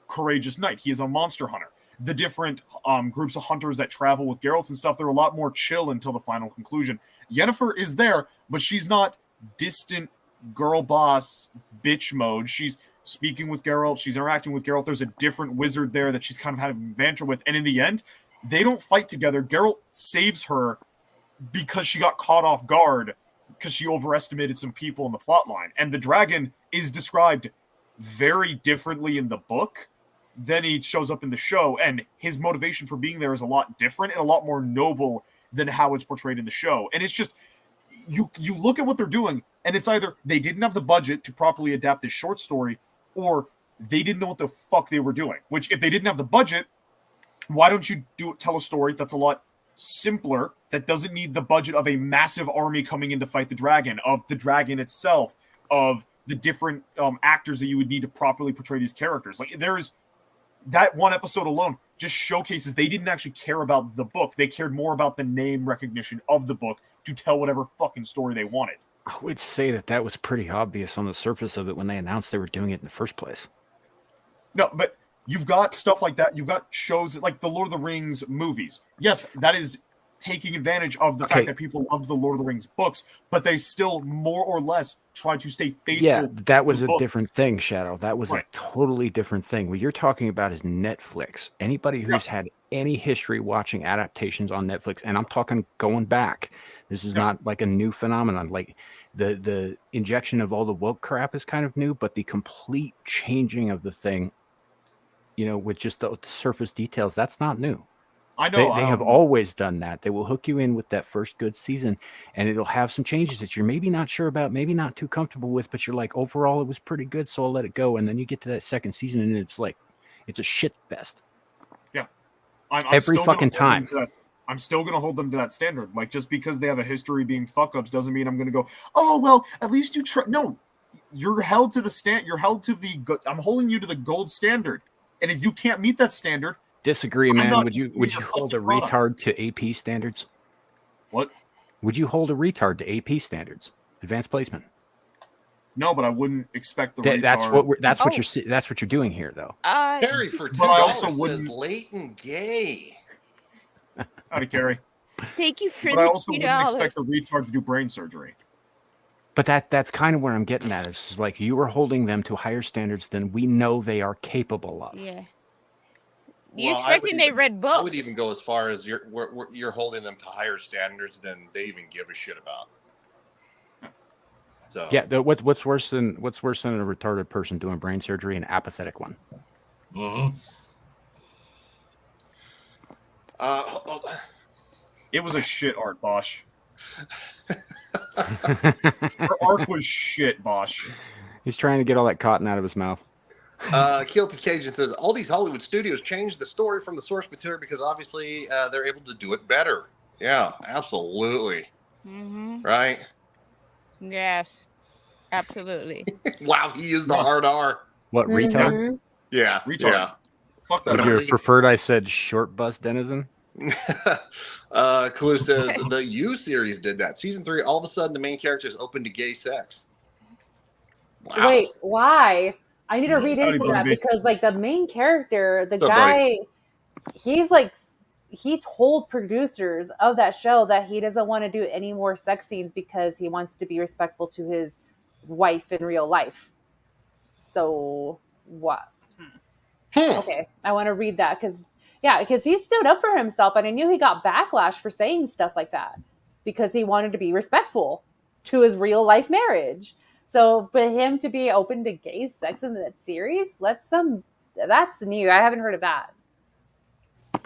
courageous knight. He is a monster hunter. The different groups of hunters that travel with Geralt and stuff, they're a lot more chill until the final conclusion. Yennefer is there, but she's not distant girl boss bitch mode. She's speaking with Geralt. She's interacting with Geralt. There's a different wizard there that she's kind of having banter with. And in the end, they don't fight together. Geralt saves her because she got caught off guard because she overestimated some people in the plot line. And the dragon is described very differently in the book than he shows up in the show. And his motivation for being there is a lot different and a lot more noble than how it's portrayed in the show. And it's just, you look at what they're doing, and it's either they didn't have the budget to properly adapt this short story, or they didn't know what the fuck they were doing. Which, if they didn't have the budget, why don't you tell a story that's a lot simpler, that doesn't need the budget of a massive army coming in to fight the dragon, of the dragon itself, of the different actors that you would need to properly portray these characters. Like, there's that one episode alone just showcases they didn't actually care about the book. They cared more about the name recognition of the book to tell whatever fucking story they wanted. I would say that was pretty obvious on the surface of it when they announced they were doing it in the first place. No, but you've got stuff like that. You've got shows like the Lord of the Rings movies. Yes, that is taking advantage of the fact that people loved the Lord of the Rings books, but they still more or less try to stay faithful. Yeah, that was to a the book. different thing, Shadow. That was Right. a totally different thing. What you're talking about is Netflix. Anybody who's had any history watching adaptations on Netflix, and I'm talking going back, this is not like a new phenomenon. Like the injection of all the woke crap is kind of new, but the complete changing of the thing, with just the surface details, that's not new. I know They have always done that. They will hook you in with that first good season, and it'll have some changes that you're maybe not sure about, maybe not too comfortable with, but you're like, overall, it was pretty good, so I'll let it go. And then you get to that second season, and it's like, it's a shit fest. Yeah. I'm Every still gonna fucking hold them time. to that. I'm still going to hold them to that standard. Like, just because they have a history being fuck-ups doesn't mean I'm going to go, oh, well, at least you try. No, you're held to the stand. You're held to I'm holding you to the gold standard. And if you can't meet that standard, Disagree, I'm man. not Would you using your hold a fucking product. retard to AP standards? What? Would you hold a retard to AP standards? Advanced placement. No, but I wouldn't expect the retard. That's what you're doing here, though. Carrie for $2 But I also says wouldn't- latent gay. Howdy, Carrie. Thank you for But the I also wouldn't $2. expect the retard to do brain surgery. But that's kind of where I'm getting at. Is like you are holding them to higher standards than we know they are capable of. Yeah. You Well, I would expecting they even- read books? I would even go as far as you're holding them to higher standards than they even give a shit about. So Yeah. What's worse than a retarded person doing brain surgery? An apathetic one. Mm-hmm. It was a shit art, Bosch. Her arc was shit, Bosch. He's trying to get all that cotton out of his mouth. Guilty Cajun says all these Hollywood studios changed the story from the source material because obviously they're able to do it better. Yeah, absolutely. Mm-hmm. Right? Yes. Absolutely. Wow, he used the hard R. What retard? Mhm. Yeah, Retard. Fuck that. Would you arc. have preferred I said short bus denizen? yeah. Kalu says the U series did that. Season 3, all of a sudden the main character is open to gay sex. Wow. Wait, why? I need to read Howdy, into that Barbie. because, like, the main character, the What's up, guy, he's like, he told producers of that show that he doesn't want to do any more sex scenes because he wants to be respectful to his wife in real life. So, what? Okay, I want to read that because he stood up for himself, and I knew he got backlash for saying stuff like that because he wanted to be respectful to his real life marriage. So, but him to be open to gay sex in that series, that's new. I haven't heard of that.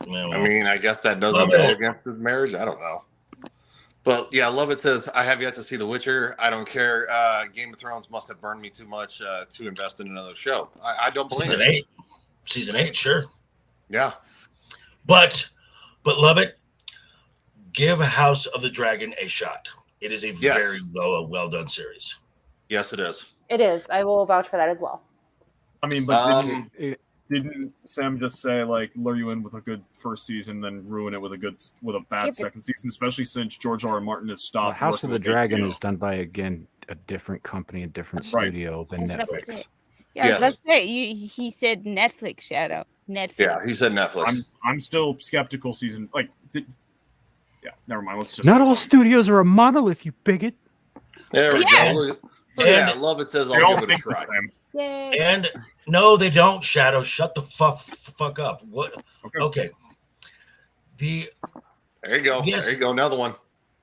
Yeah, I mean, I guess that doesn't Love go it. against his marriage. I don't know. But yeah, Love It says, I have yet to see The Witcher. I don't care. Game of Thrones must have burned me too much to invest in another show. I don't blame Season it. 8. Season 8, sure. Yeah. But love it. Give House of the Dragon a shot. It is a Yes. very well done series. Yes, it is. It is. I will vouch for that as well. I mean, but It- didn't Sam just say like lure you in with a good first season, then ruin it with a bad second season? Especially since George R. R. Martin has well, stopped. House of working the with Dragon HBO. is done by again a different company, a different Right. studio than That's Netflix. it. Yeah, Yes. that's it. He said Netflix, Shadow. Netflix. Yeah, he said Netflix. I'm still skeptical. Season yeah, never mind. Let's just Not all studios are a monolith, you bigot. There we Yeah. go. Look at that. Love it says they I'll all give it a think the try. same. Yay. And no, they don't. Shadow, shut the fuck up. What? Okay. There you go. Yes. There you go. Another one.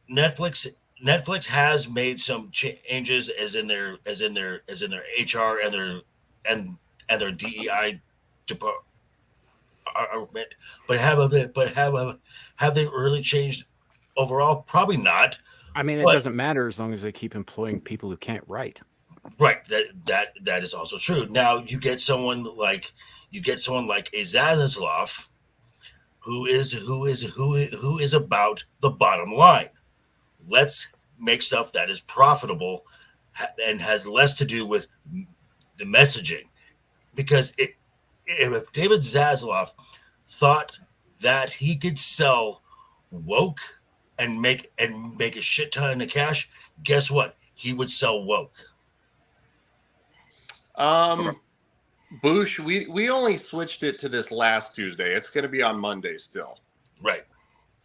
Netflix has made some changes as in their HR and their DEI department. But have they really changed overall? Probably not. I mean, it But- doesn't matter as long as they keep employing people who can't write. Right. That is also true. Now you get someone like a Zaslav who is about the bottom line. Let's make stuff that is profitable and has less to do with the messaging. Because if David Zaslav thought that he could sell woke and make a shit ton of cash, guess what? He would sell woke. Boosh, we only switched it to this last Tuesday. It's going to be on Monday still. Right.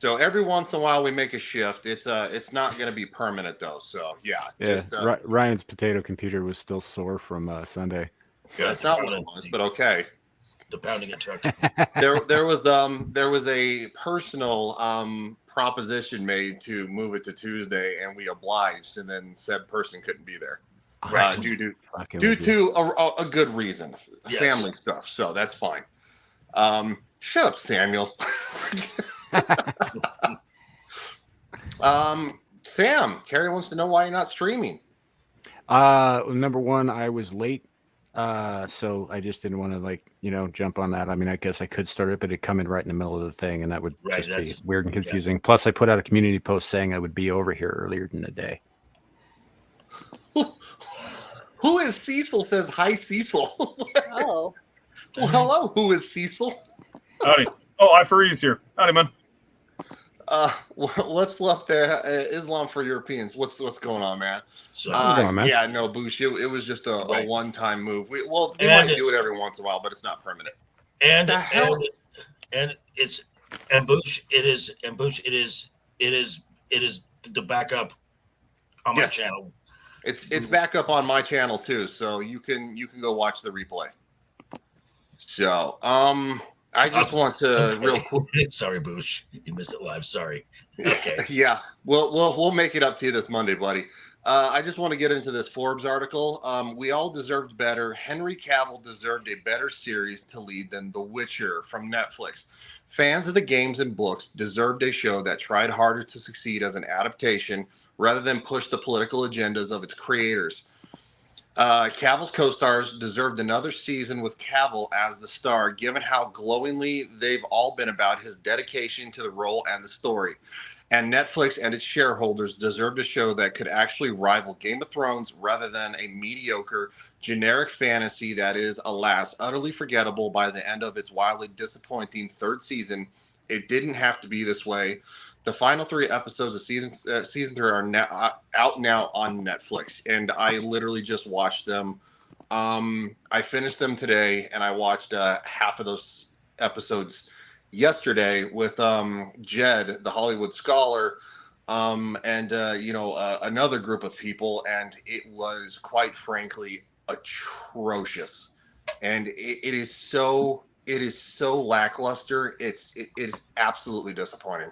So every once in a while we make a shift. It's not going to be permanent though. So yeah. Just, Ryan's potato computer was still sore from Sunday. that's not what it was, but okay. The pounding it truck. There was a personal proposition made to move it to Tuesday, and we obliged, and then said person couldn't be there. Right. Due to a good reason, Yes. family stuff. So that's fine. Shut up, Samuel. Sam, Carrie wants to know why you're not streaming. Number one, I was late, so I just didn't want to jump on that. I mean, I guess I could start it, but it'd come in right in the middle of the thing, and that would Right, just be that's- weird and confusing. Plus, I put out a community post saying I would be over here earlier in the day. Who is Cecil? Says hi, Cecil. Oh. Well, hello. Who is Cecil? Howdy. Oh, I4E's here. Howdy, man. What's left there? Islam for Europeans. What's going on, man? So on, man? Yeah, no, Boosh. It was just a Right. one-time move. We might do it every once in a while, but it's not permanent. and The hell? and it's Bush. It is the backup on my Yeah. channel. It's back up on my channel too, so you can go watch the replay. So, I just want to real quick. Sorry, Bush. You missed it live. Sorry. Okay. Yeah, we'll make it up to you this Monday, buddy. I just want to get into this Forbes article. We all deserved better. Henry Cavill deserved a better series to lead than The Witcher from Netflix. Fans of the games and books deserved a show that tried harder to succeed as an adaptation rather than push the political agendas of its creators. Cavill's co-stars deserved another season with Cavill as the star, given how glowingly they've all been about his dedication to the role and the story. And Netflix and its shareholders deserved a show that could actually rival Game of Thrones rather than a mediocre, generic fantasy that is, alas, utterly forgettable by the end of its wildly disappointing third season. It didn't have to be this way. The final 3 episodes of season 3 are out now on Netflix, and I literally just watched them. I finished them today, and I watched half of those episodes yesterday with Jed, the Hollywood scholar, and another group of people, and it was quite frankly atrocious, and it is so lackluster. It is absolutely disappointing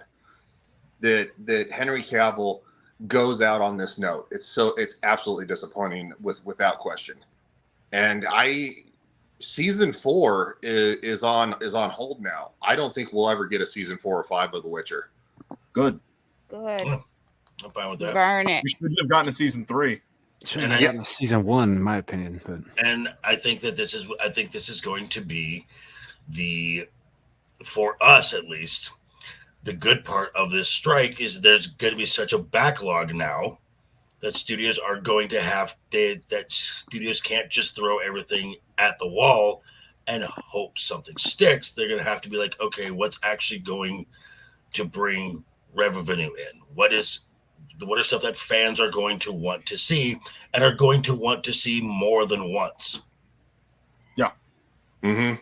that Henry Cavill goes out on this note. It's absolutely disappointing without question. And season 4 is on hold now. I don't think we'll ever get a season 4 or 5 of The Witcher. Good. Good. I'm fine with that. Burn it. We should have gotten to season 3. Shouldn't have gotten season 1, in my opinion. But And I think that this is going to be for us at least, the good part of this strike is there's going to be such a backlog now that studios are going to that studios can't just throw everything at the wall and hope something sticks. They're going to have to be like, okay, what's actually going to bring revenue in? What are stuff that fans are going to want to see and are going to want to see more than once? Yeah. Mm-hmm.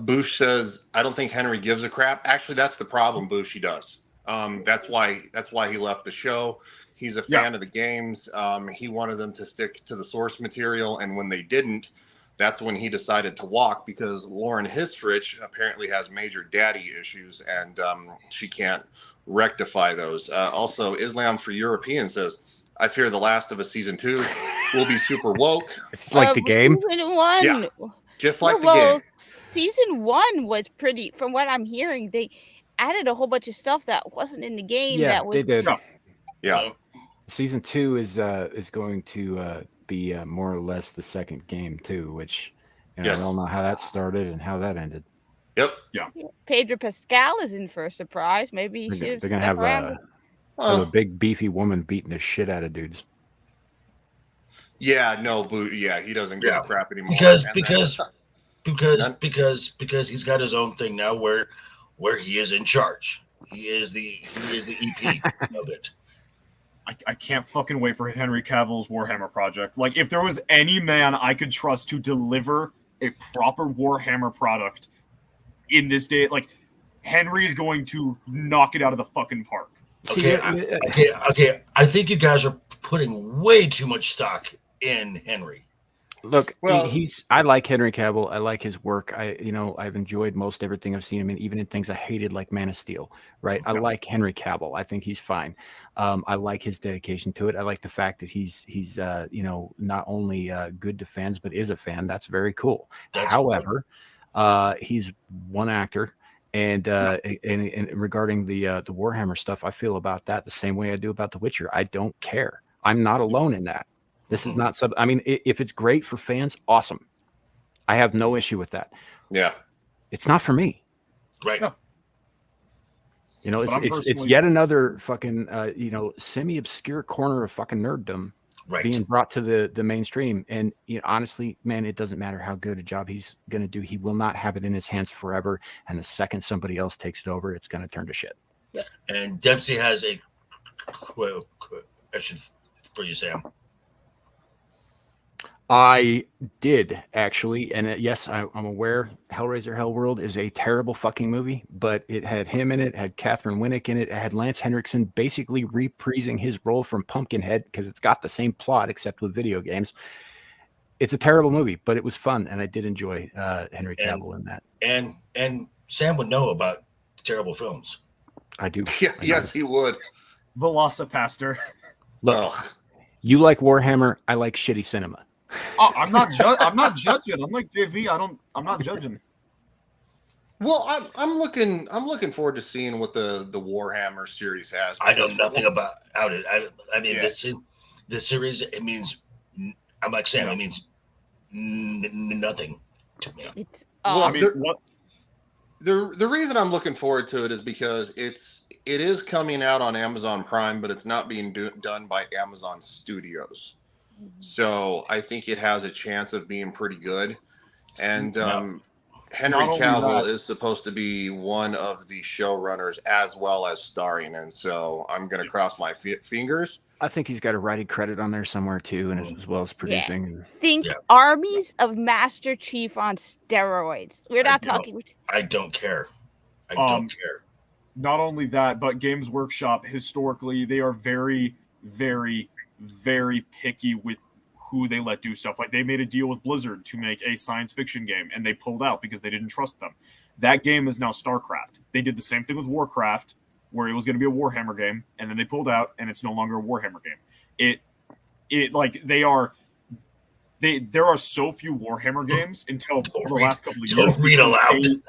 Boosh says, I don't think Henry gives a crap. Actually, that's the problem, Boosh. He does. That's why he left the show. He's a fan of the games. He wanted them to stick to the source material, and when they didn't, that's when he decided to walk, because Lauren Histrich apparently has major daddy issues, and she can't rectify those. Also, Islam for Europeans says, I fear The Last of Us Season 2 will be super woke. It's like the game. Season 1. Yeah. Just like the game. Season 1 was pretty, from what I'm hearing, they added a whole bunch of stuff that wasn't in the game. Yeah, that was, they did. Yeah. Season 2 is going to be more or less the second game too, which I don't know how that started and how that ended. Yep. Yeah. Pedro Pascal is in for a surprise. Maybe he should They're gonna have a big beefy woman beating the shit out of dudes. Yeah, no, he doesn't give a crap anymore. Because he's got his own thing now where he is in charge. He is the EP of it. I can't fucking wait for Henry Cavill's Warhammer project. Like, if there was any man I could trust to deliver a proper Warhammer product in this day, like, Henry's going to knock it out of the fucking park. Okay. I think you guys are putting way too much stock in Henry. Look, I like Henry Cavill. I like his work. I've enjoyed most everything I've seen him in, even in things I hated like Man of Steel. Right? I like Henry Cavill. I think he's fine. I like his dedication to it. I like the fact that he's not only good to fans but is a fan. That's very cool. However, he's one actor. And regarding the Warhammer stuff, I feel about that the same way I do about The Witcher. I don't care. I'm not alone in that. This is not I mean, if it's great for fans, awesome. I have no issue with that. Yeah. It's not for me. Right. Yeah. It's yet another fucking semi-obscure corner of fucking nerddom being brought to the mainstream. And honestly, man, it doesn't matter how good a job he's going to do. He will not have it in his hands forever. And the second somebody else takes it over, it's going to turn to shit. Yeah. And Dempsey has a question for you, Sam. I did, actually. And yes, I'm aware Hellraiser Hellworld is a terrible fucking movie, but it had him in it, had Catherine Winnick in it, it had Lance Henriksen basically reprising his role from Pumpkinhead, because it's got the same plot except with video games. It's a terrible movie, but it was fun, and I did enjoy Henry Cavill in that. And Sam would know about terrible films. I do. Yeah, yes, he would. Velocipaster. Look, you like Warhammer, I like shitty cinema. Oh, I'm not judging. I'm like JV. I'm not judging. Well, I'm looking forward to seeing what the Warhammer series has. I know nothing about it. I mean, this series, it means, I'm like Sam, it means nothing to me. It's the reason I'm looking forward to it is because it is coming out on Amazon Prime, but it's not being done by Amazon Studios. So I think it has a chance of being pretty good. And Henry Cavill is supposed to be one of the showrunners as well as starring. And so I'm going to cross my fingers. I think he's got a writing credit on there somewhere too, and as well as producing. Yeah. Think armies of Master Chief on steroids. We're not talking. I don't care. I don't care. Not only that, but Games Workshop, historically, they are very, very, very picky with who they let do stuff. Like, they made a deal with Blizzard to make a science fiction game, and they pulled out because they didn't trust them. That game is now StarCraft. They did the same thing with Warcraft, where it was going to be a Warhammer game, and then they pulled out, and it's no longer a Warhammer game. There are so few Warhammer games until the last couple of years. Don't read aloud.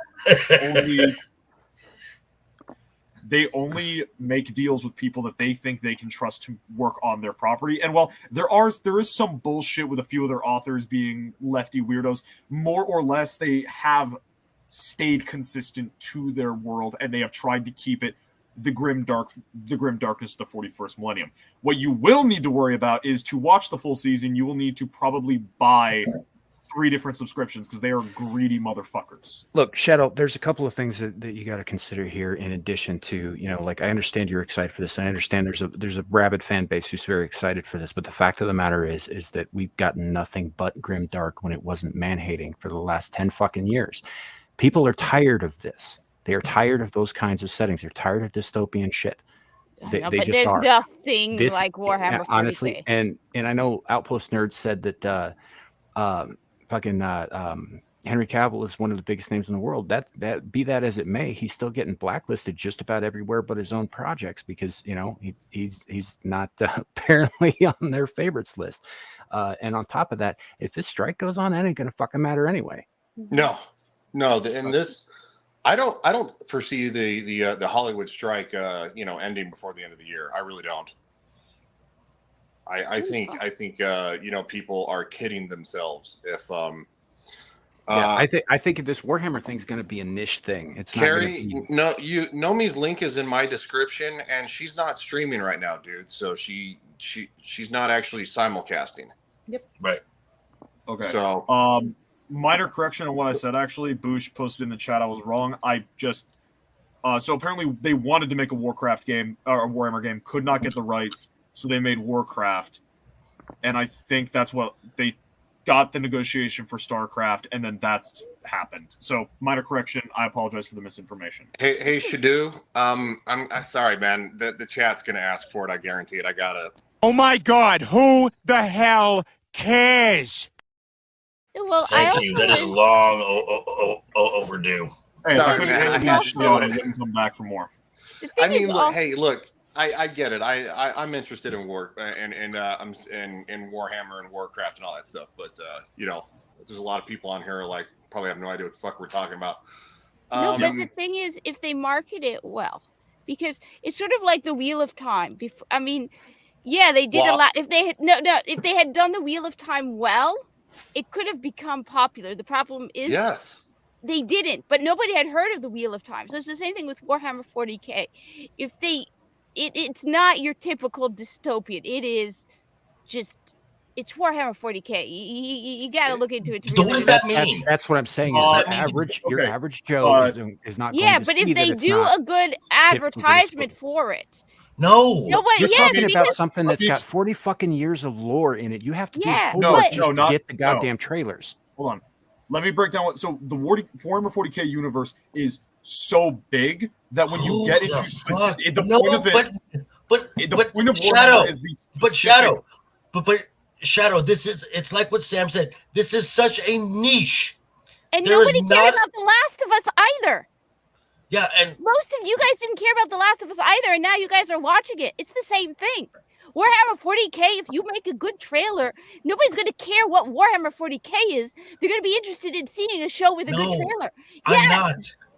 They only make deals with people that they think they can trust to work on their property. And while there is some bullshit with a few of their authors being lefty weirdos, more or less they have stayed consistent to their world, and they have tried to keep it the grim darkness of the 41st millennium. What you will need to worry about is to watch the full season, you will need to probably buy 3 different subscriptions because they are greedy motherfuckers. Look, Shadow, there's a couple of things that you got to consider here in addition to, like I understand you're excited for this. And I understand there's a rabid fan base who's very excited for this. But the fact of the matter is that we've gotten nothing but grim dark when it wasn't man-hating for the last 10 fucking years. People are tired of this. They are tired of those kinds of settings. They're tired of dystopian shit. They but just there's are. nothing like Warhammer 40K. Honestly, and I know Outpost Nerd said that Henry Cavill is one of the biggest names in the world. That be that as it may, he's still getting blacklisted just about everywhere but his own projects because he's not apparently on their favorites list. And on top of that, if this strike goes on, that ain't gonna fucking matter anyway. No. And this, I don't foresee the Hollywood strike, ending before the end of the year. I really don't. I think people are kidding themselves if I think this Warhammer thing's going to be a niche thing. It's Carrie, Nomi's link is in my description, and she's not streaming right now, dude. So she's not actually simulcasting. Yep. Right. Okay. So minor correction on what I said. Actually, Boosh posted in the chat I was wrong. I just so apparently they wanted to make a Warcraft game or a Warhammer game, could not get the rights. So they made Warcraft, and I think that's what they got the negotiation for StarCraft, and then that's happened. So minor correction. I apologize for the misinformation. Hey, Shadu. I'm sorry, man. The chat's gonna ask for it. I guarantee it. I gotta. Oh my God, who the hell cares? Well, Thank you. That is long overdue. Hey, Sorry, if I couldn't man. handle that shit, I wouldn't come back for more. I mean, look. I get it. I'm interested in I'm in Warhammer and Warcraft and all that stuff. But there's a lot of people on here like probably have no idea what the fuck we're talking about. No, but the thing is, if they market it well, because it's sort of like the Wheel of Time. They did a lot. If they had done the Wheel of Time well, it could have become popular. The problem is, they didn't. But nobody had heard of the Wheel of Time. So it's the same thing with Warhammer 40K. It's not your typical dystopian. It is just, it's Warhammer 40K. You got to look into it. What does that mean? That's what I'm saying. Is your average Joe is not going to but see if they that it's do not a good advertisement for it. No. You're talking about something that's got 40 fucking years of lore in it. You have to do homework just to get the goddamn trailers. Hold on. Let me break down so the Warhammer 40K universe is so big that when you get into specific, Shadow, it's like what Sam said. This is such a niche. And nobody cared about The Last of Us either. Yeah, and most of you guys didn't care about The Last of Us either, and now you guys are watching it. It's the same thing. Warhammer 40K, if you make a good trailer, nobody's going to care what Warhammer 40K is. They're going to be interested in seeing a show with a good trailer.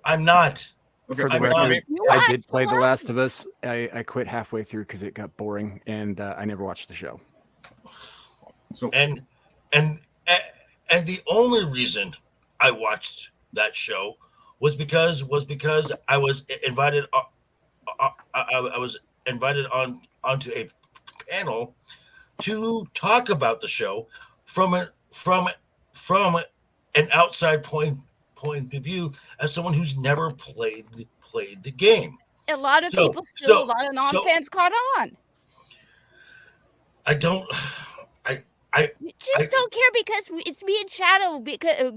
I'm not. Okay, for the record, I did play The Last of Us. I quit halfway through because it got boring, and I never watched the show. So and the only reason I watched that show was because I was invited. I was invited onto a panel to talk about the show from an outside point of view as someone who's never played the game. A lot of a lot of non-fans caught on. I don't care because it's me and Shadow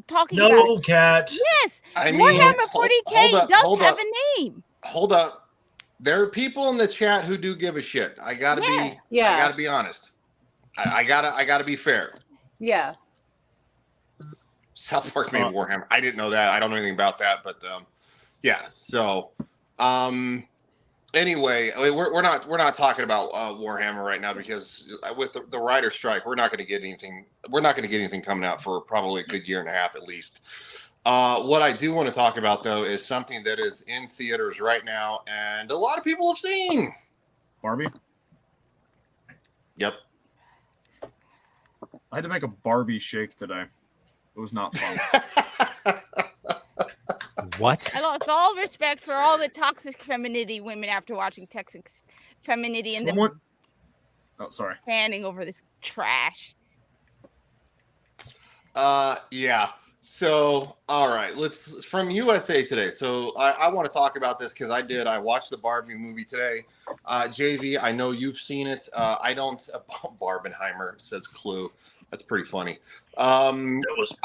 talking about it. No, Cat. Yes. Warhammer 40K does have a name. Hold up. There are people in the chat who do give a shit. I gotta be honest. I gotta be fair. Yeah. South Park made Warhammer. I didn't know that. I don't know anything about that, but So, anyway, I mean, we're not talking about Warhammer right now because with the writer strike, we're not going to get anything. We're not going to get anything coming out for probably a good year and a half at least. What I do want to talk about though is something that is in theaters right now, and a lot of people have seen Barbie. Yep. I had to make a Barbie shake today. It was not fun. What? I lost all respect for all the toxic femininity women after watching toxic femininity and Someone- them Oh, sorry. fanning over this trash. Yeah. So, all right, let's from USA Today. So, I want to talk about this because I watched the Barbie movie today. JV, I know you've seen it. I don't. Barbenheimer says Clue. That's pretty funny. That was,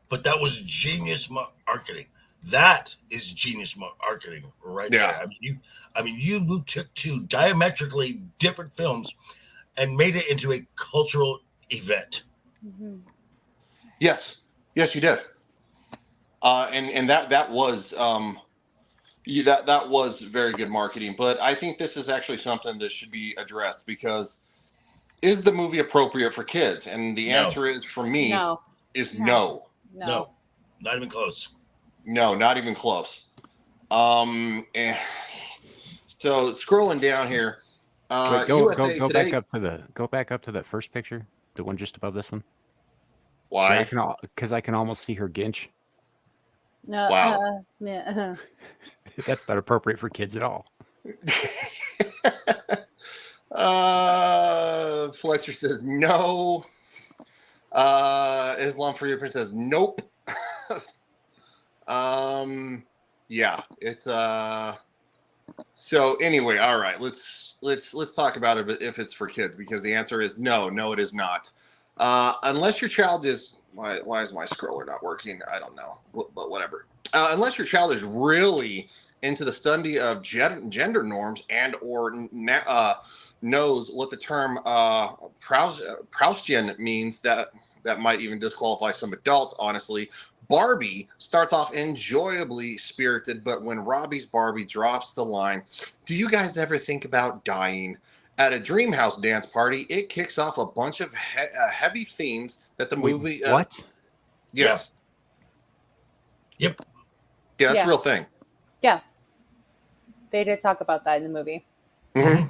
but that was genius marketing. That is genius marketing right Yeah. there. I mean, you took two diametrically different films and made it into a cultural event. Mhm. Yes, you did. And that was that was very good marketing. But I think this is actually something that should be addressed because is the movie appropriate for kids? And the No. answer is for me No. is No. no. No, not even close. No, not even close. And so scrolling down here, Wait, USA go Today. back up to that first picture, the one just above this one. Why? Because I can almost see her ginch. No. Wow. Yeah. That's not appropriate for kids at all. Fletcher says no. Islam for you says nope. Yeah, it's so anyway, all right, let's talk about it if it's for kids because the answer is no, it is not. Unless your child is why is my scroller not working? I don't know, but whatever. Unless your child is really into the study of gender norms and or knows what the term Proustian means, that might even disqualify some adults, honestly. Barbie starts off enjoyably spirited, but when Robbie's Barbie drops the line, "Do you guys ever think about dying?" At a Dreamhouse dance party, it kicks off a bunch of heavy themes that the Wait, movie... what? Yes. Yep. Yeah, that's Yeah. a real thing. Yeah. They did talk about that in the movie. Mm-hmm.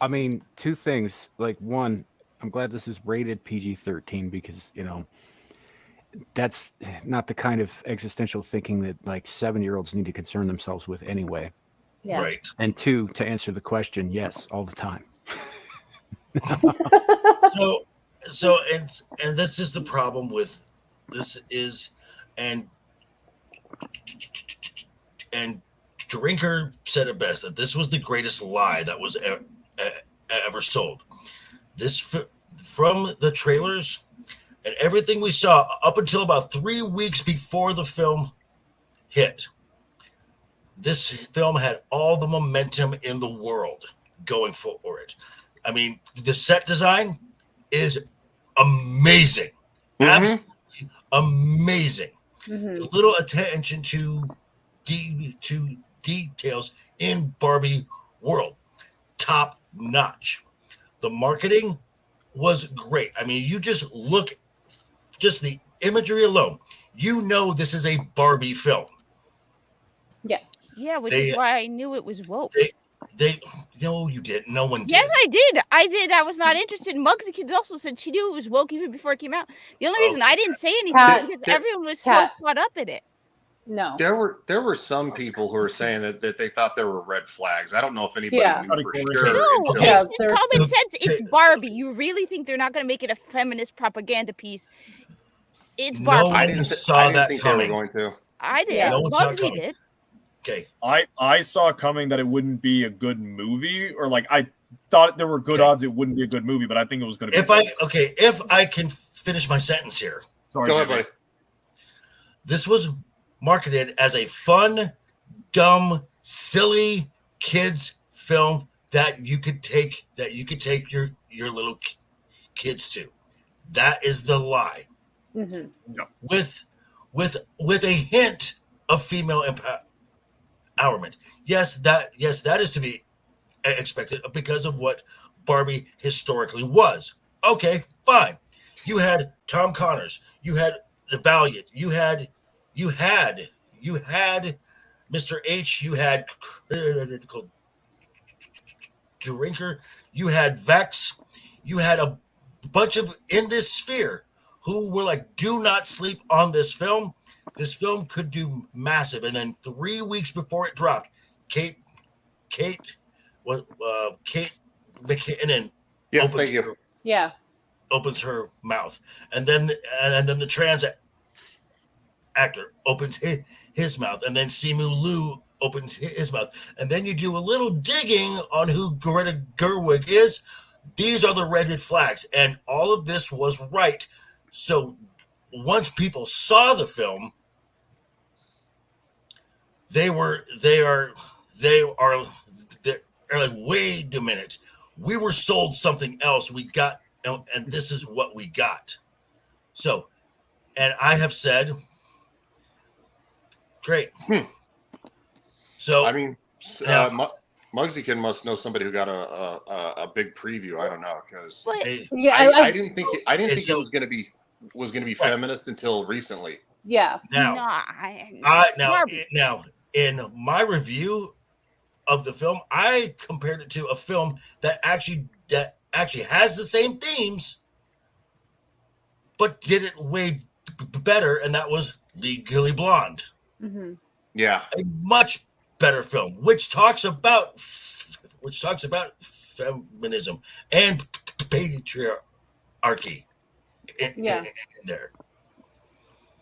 I mean, two things. Like, one, I'm glad this is rated PG-13 because, that's not the kind of existential thinking that like 7-year-olds need to concern themselves with anyway. Yeah. Right. And two, to answer the question, yes, all the time. So and this is the problem with this is and Drinker said it best that this was the greatest lie that was ever sold. This from the trailers and everything we saw up until about 3 weeks before the film hit. This film had all the momentum in the world going for it. I mean, the set design is amazing. Mhm. Absolutely amazing. Mhm. The little attention to details in Barbie world, top notch. The marketing was great. I mean, you just look, just the imagery alone, this is a Barbie film. Yeah, which They- is why I knew it was woke. No, you didn't. No one did. Yes, I did. I was not interested. Mugsy Kids also said she knew it was woke even before it came out. The only reason I didn't say anything Cat- is because everyone was Cat. so caught up in it. No. There were some people who were saying that they thought there were red flags. I don't know if anybody Yeah. knew for No, sure. No, until- Yeah, it's just there's- common sense. It's Barbie. You really think they're not going to make it a feminist propaganda piece? It's No Barbie. one I didn't saw that think coming. they were going to. I did. Yeah. No one saw it Mugsy coming. did. Okay. I saw coming that it wouldn't be a good movie, or like I thought there were good odds it wouldn't be a good movie, but I think it was going to be. If I can finish my sentence here. Sorry, Go ahead, Jimmy. buddy. This was marketed as a fun, dumb, silly kids film that you could take your little kids to. That is the lie. Mhm. With a hint of female empowerment. Yes, that is to be expected because of what Barbie historically was. Okay, fine. You had Tom Connors, you had the Valiant, you had Mr. H, you had Critical Drinker, you had Vex, you had a bunch of in this sphere who were like, do not sleep on this film. this film could do massive. And then 3 weeks before it dropped, Kate McKinnon Yeah, opens thank you. her, Yeah. opens her mouth, and then the trans actor opens his mouth, and then Simu Liu opens his mouth, and then you do a little digging on who Greta Gerwig is. These are the red flags, and all of this was right. So once people saw the film, they are they're like, wait a minute, we were sold something else. We got, and this is what we got. So, and I have said, great. So I mean, now, Mugsy must know somebody who got a big preview. I don't know, because But Yeah. I didn't think Okay, it so- was going to be Right. feminist until recently. Yeah. now, Barbie. now, in my review of the film, I compared it to a film that actually has the same themes, but did it way better, and that was Legally Blonde, Hmm. Yeah, a much better film, which talks about feminism and patriarchy Yeah. in there.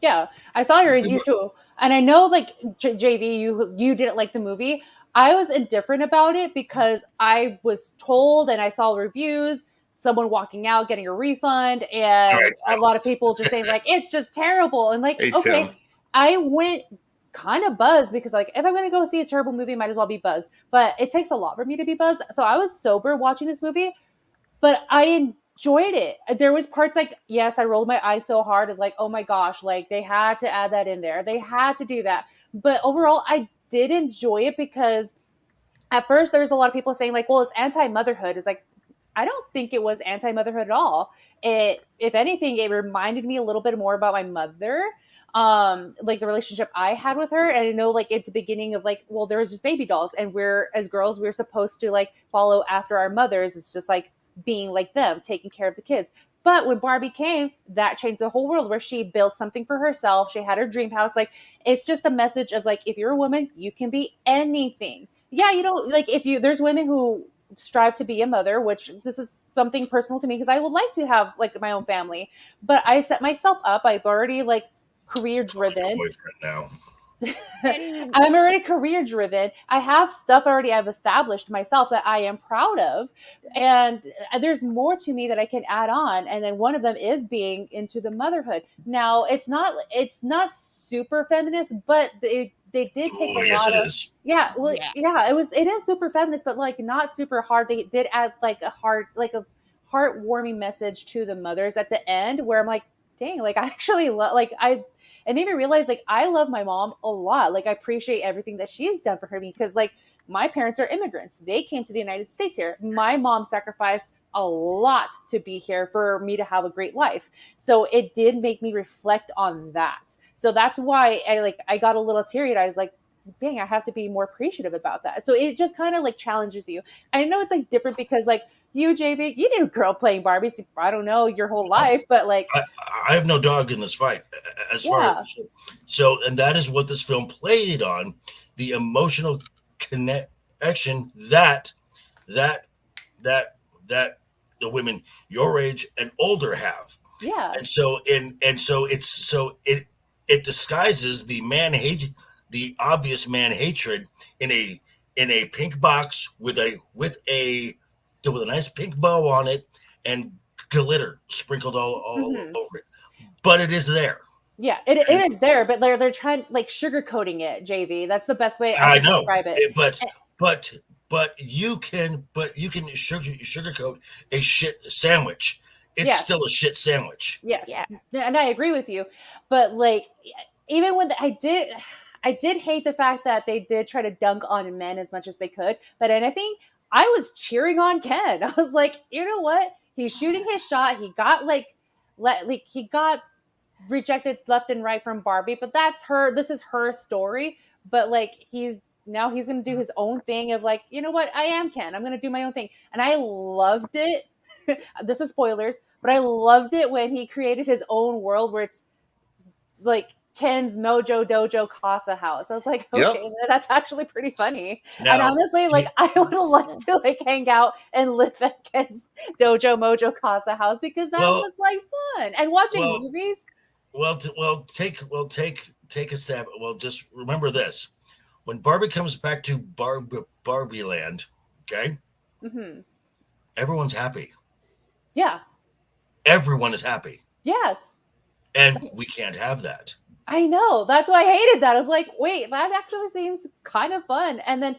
Yeah, I saw your review too, and I know like JV, you didn't like the movie. I was indifferent about it because I was told, and I saw reviews, someone walking out getting a refund, and Right. a lot of people just saying like it's just terrible, and like Hey, okay, Tim. I went kind of buzzed because like if I'm gonna go see a terrible movie, might as well be buzzed. But it takes a lot for me to be buzzed, so I was sober watching this movie, but I enjoyed it. There was parts like, yes, I rolled my eyes so hard. It's like, oh my gosh, like they had to add that in there. They had to do that. But overall, I did enjoy it because at first there was a lot of people saying like, well, it's anti-motherhood. It's like, I don't think it was anti-motherhood at all. It, if anything, it reminded me a little bit more about my mother, like the relationship I had with her. And I know like it's the beginning of like, well, there was just baby dolls, and we're as girls, we're supposed to like follow after our mothers. It's just like being like them, taking care of the kids. But when Barbie came, that changed the whole world where she built something for herself. She had her dream house. Like it's just a message of like, if you're a woman, you can be anything. Yeah, you don't like if you there's women who strive to be a mother, which this is something personal to me because I would like to have like my own family, but I set myself up. I've already like career driven. Boyfriend now. And I'm already career driven. I have stuff already I've established myself that I am proud of. And there's more to me that I can add on. And then one of them is being into the motherhood. Now it's not super feminist, but they did take Oh, a yes, lot it of is. yeah, well Yeah. yeah, it is super feminist, but like not super hard. They did add like a heartwarming message to the mothers at the end where I'm like, dang, like I actually love it made me realize like I love my mom a lot. Like I appreciate everything that she's done for her because like my parents are immigrants. They came to the United States here. My mom sacrificed a lot to be here for me to have a great life. So it did make me reflect on that. So that's why I got a little teary-eyed. I was like, dang, I have to be more appreciative about that. So it just kind of like challenges you. I know it's like different because like you, JV, you didn't grow up playing Barbies. I don't know your whole life, but like I have no dog in this fight as far Yeah. as so, and that is what this film played on, the emotional connection that the women your age and older have. yeah, And so it disguises the obvious man hatred in a pink box with a nice pink bow on it and glitter sprinkled all Mhm. over it. But it is there. yeah, it is there, but they're trying like sugarcoating it, JV. That's the best way I I can know, describe it. but you can sugarcoat a shit sandwich. It's Yes. still a shit sandwich. Yes. Yeah. And I agree with you. But like even when I did hate the fact that they did try to dunk on men as much as they could. But anything, I was cheering on Ken. I was like, you know what? He's shooting his shot. He got he got rejected left and right from Barbie, but this is her story. But like he's gonna do his own thing of like, you know what? I am Ken. I'm gonna do my own thing. And I loved it. This is spoilers, but I loved it when he created his own world where it's like Ken's Mojo Dojo Casa house. I was like, Yep. okay, that's actually pretty funny. Now, and honestly, like, I would have liked to like hang out and live at Ken's Dojo Mojo Casa house because that Well- was like fun. And watching well- movies. take a stab. Well, just remember this: when Barbie comes back to Barbie Land, okay, Mhm. everyone's happy. Yeah. Everyone is happy, Yes. and we can't have that. I know. That's why I hated that. I was like, wait, that actually seems kind of fun. And then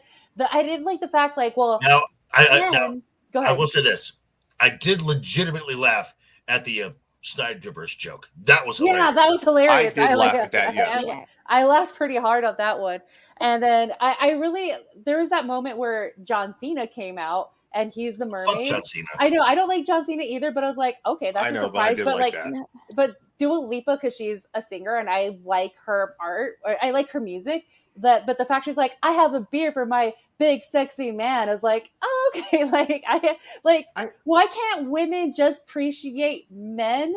I didn't like the fact, like, well, Now, Ken, go I ahead. will say this: I did legitimately laugh at the Snyderverse joke. That was hilarious. Yeah, that was hilarious. I did laugh like at that, yes. I laughed pretty hard on that one. And then I really, there was that moment where John Cena came out and he's the Fuck mermaid. John Cena. I know, I don't like John Cena either, but I was like, okay, that's I a know, but I surprise. did But like like, that. but Dua Lipa, because she's a singer and I like her art, or I like her music. But the fact she's like, I have a beer for my big sexy man, I was like, oh, okay, why can't women just appreciate men?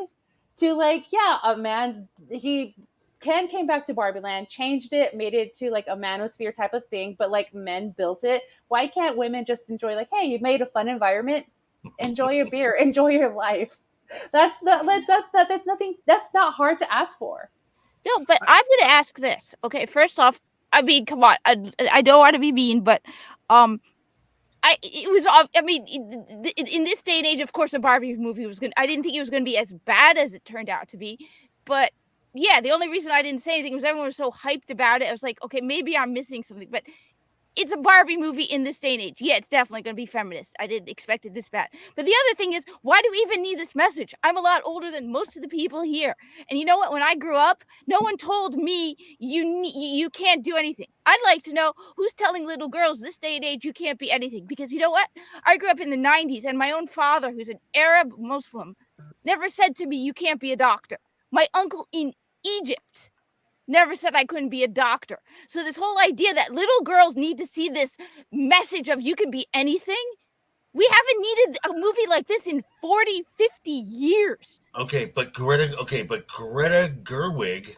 To like, yeah, Ken came back to Barbie Land, changed it, made it to like a manosphere type of thing, but like men built it. Why can't women just enjoy, like, hey, you made a fun environment, enjoy your beer, enjoy your life? That's nothing. That's not hard to ask for. No, but I'm going to ask this. Okay, first off, I mean, come on. I don't want to be mean, but in this day and age, of course, a Barbie movie I didn't think it was going to be as bad as it turned out to be. But yeah, the only reason I didn't say anything was everyone was so hyped about it. I was like, okay, maybe I'm missing something. But it's a Barbie movie in this day and age. Yeah, it's definitely going to be feminist. I didn't expect it this bad. But the other thing is, why do we even need this message? I'm a lot older than most of the people here. And you know what? When I grew up, no one told me you can't do anything. I'd like to know who's telling little girls this day and age you can't be anything. Because you know what? I grew up in the 90s, and my own father, who's an Arab Muslim, never said to me, you can't be a doctor. My uncle in Egypt never said I couldn't be a doctor. So this whole idea that little girls need to see this message of you can be anything, we haven't needed a movie like this in 40, 50 years. Okay, but Greta Gerwig,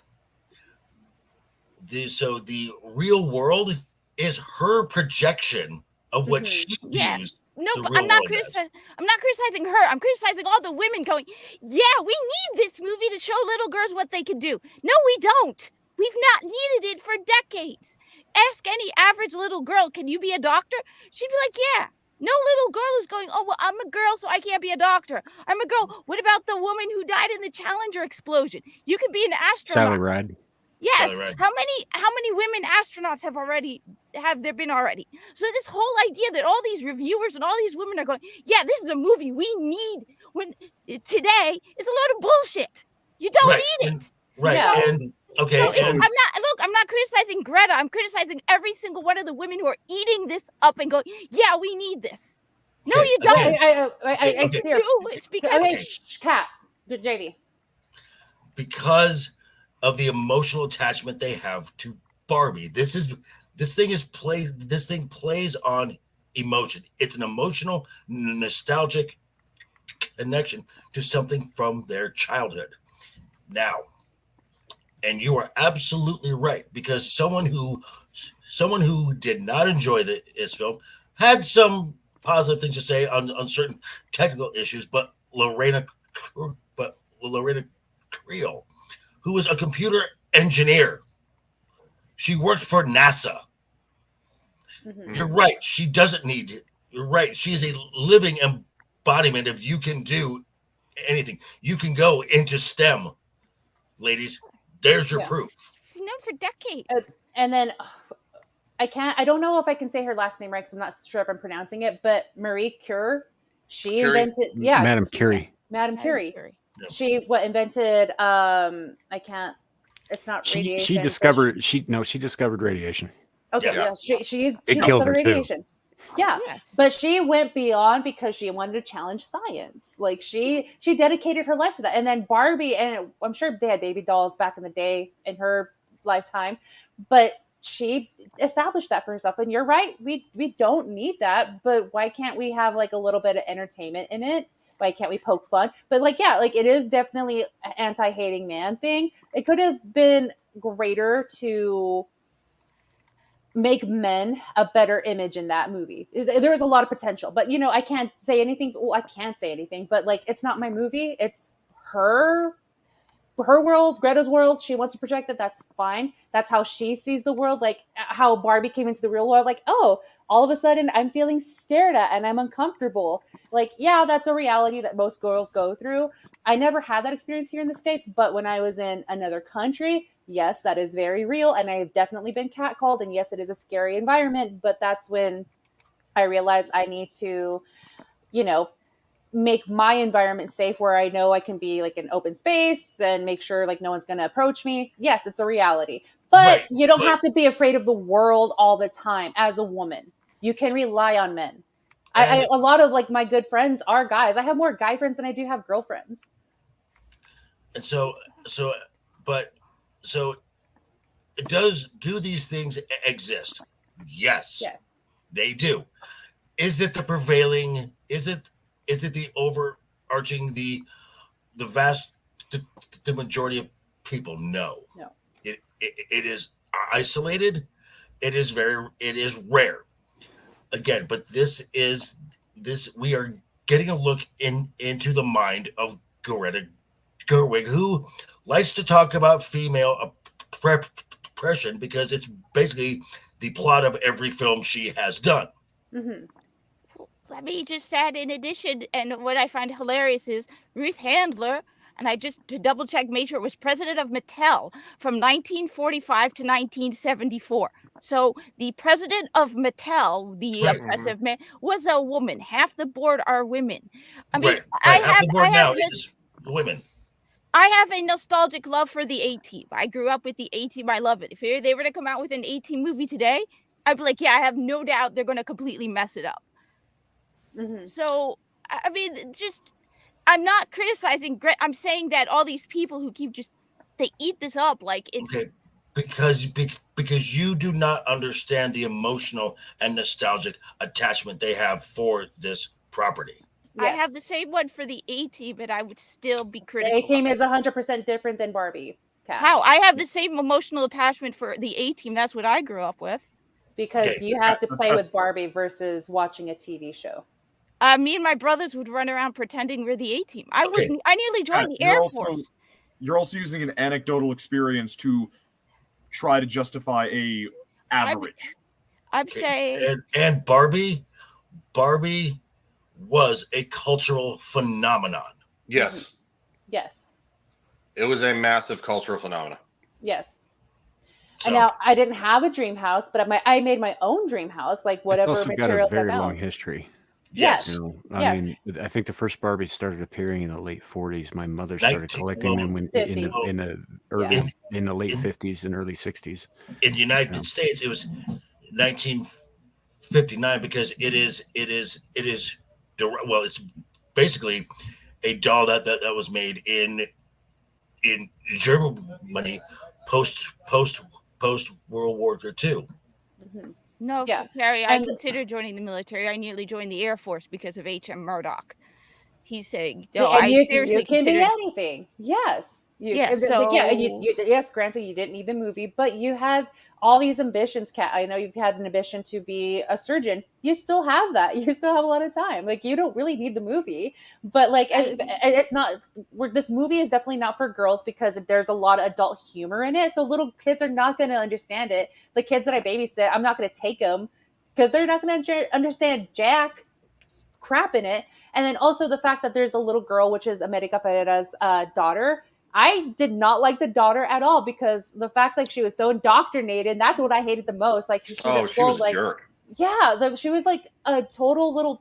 the real world is her projection of what she Yeah. views. No, the but real I'm not world is. I'm not criticizing her. I'm criticizing all the women going, yeah, we need this movie to show little girls what they can do. No, we don't. We've not needed it for decades. Ask any average little girl, can you be a doctor? She'd be like, yeah. No little girl is going, oh, well, I'm a girl, so I can't be a doctor. I'm a girl. What about the woman who died in the Challenger explosion? You could be an astronaut. Sally Ride. Yes. Sally Ride. How many women astronauts have there been already? So this whole idea that all these reviewers and all these women are going, yeah, this is a movie we need when today is a load of bullshit. You don't need it. Right. Yeah. And okay. So and I'm not criticizing Greta. I'm criticizing every single one of the women who are eating this up and going, yeah, we need this. No, Okay, you don't. I Okay. steer. It's because Okay, Kat, JD. because of the emotional attachment they have to Barbie. This thing plays on emotion. It's an emotional, nostalgic connection to something from their childhood. Now, and you are absolutely right, because someone who did not enjoy this film had some positive things to say on certain technical issues, but Lorena Creel, who was a computer engineer, she worked for NASA. Mm-hmm. You're right. She doesn't need it. You're right. She is a living embodiment of you can do anything. You can go into STEM, ladies. There's your proof. we've known for decades. And then I don't know if I can say her last name right because I'm not sure if I'm pronouncing it, but Marie Curie, she invented, Madame Curie. Madame Curie. Yeah. She invented, it's not radiation. She discovered radiation. Okay, Yeah. she It killed her, discovered too. radiation. Yeah, Yes. but she went beyond because she wanted to challenge science. Like she dedicated her life to that. And then Barbie, and I'm sure they had baby dolls back in the day in her lifetime, but she established that for herself. And you're right, we don't need that, but why can't we have like a little bit of entertainment in it? Why can't we poke fun? But like, yeah, like it is definitely an anti-hating man thing. It could have been greater to make men a better image in that movie. There was a lot of potential, but I can't say anything. Well, I can't say anything, but like, it's not my movie. It's her world, Greta's world. She wants to project it. That's fine. That's how she sees the world. Like how Barbie came into the real world. Like, oh, all of a sudden I'm feeling stared at and I'm uncomfortable. Like, yeah, that's a reality that most girls go through. I never had that experience here in the States, but when I was in another country, yes, that is very real. And I've definitely been catcalled. And yes, it is a scary environment, but that's when I realized I need to, make my environment safe where I know I can be like in open space and make sure like no one's going to approach me. Yes, it's a reality, but Right, you don't but- have to be afraid of the world all the time as a woman. You can rely on men. And- A lot of like my good friends are guys. I have more guy friends than I do have girlfriends. And so do these things exist? Yes, they do. Is it the prevailing? Is it the overarching, the vast, the majority of people? No. It is isolated. It is rare. Again, but this we are getting a look into the mind of Greta Gerwig, who likes to talk about female oppression because it's basically the plot of every film she has done. Mm-hmm. Let me just add, in addition, and what I find hilarious is Ruth Handler, and I just to double check, made sure it was president of Mattel from 1945 to 1974. So the president of Mattel, the Right. oppressive man, was a woman. Half the board are women. I mean, Right. Half the board now is women. I have a nostalgic love for the A-Team. I grew up with the A-Team. I love it. If they were to come out with an A-Team movie today, I'd be like, yeah, I have no doubt they're going to completely mess it up. Mm-hmm. So, I mean, I'm not criticizing Greta. I'm saying that all these people who keep they eat this up like it's... Okay, because you do not understand the emotional and nostalgic attachment they have for this property. I have the same one for the A-Team, but I would still be The critical. A-Team is 100% different than Barbie. Kat. How? I have the same emotional attachment for the A-Team. That's what I grew up with. Because you have to play with Barbie versus watching a TV show. Me and my brothers would run around pretending we're the A-Team. I nearly joined the Air Force. You're also using an anecdotal experience to try to justify a average. I'm saying... And Barbie was a cultural phenomenon. Yes. Yes. It was a massive cultural phenomenon. Yes. And now I didn't have a dream house, but I made my own dream house, like whatever it's also materials got a very I found. long history. Yes. I mean, I think the first Barbie started appearing in the late 40s. My mother started collecting them in the late 50s and early 60s. In the United States, it was 1959 because it's basically a doll that was made in Germany post World War II. Mm-hmm. No, Perry, I considered joining the military. I nearly joined the Air Force because of H.M. Murdoch. He's saying, no, I seriously can considered... be anything. Yes. Yes, granted, you didn't need the movie, but you had all these ambitions, Kat. I know you've had an ambition to be a surgeon. You still have that. You still have a lot of time. Like, you don't really need the movie. But, like, it's not... This movie is definitely not for girls because there's a lot of adult humor in it. So little kids are not going to understand it. The kids that I babysit, I'm not going to take them because they're not going to understand jack crap in it. And then also the fact that there's a little girl, which is America Ferrera's daughter. I did not like the daughter at all because the fact like she was so indoctrinated, that's what I hated the most. Like she was a jerk. Yeah, she was like a total little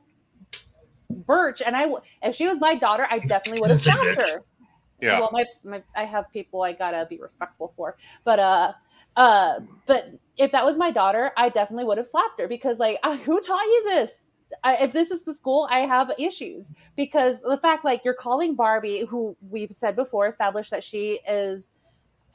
birch. And if she was my daughter, I definitely would have slapped her. Yeah. Well, I have people I gotta be respectful for, but if that was my daughter, I definitely would have slapped her because like who taught you this? If this is the school, I have issues because the fact like you're calling Barbie, who we've said before, established that she is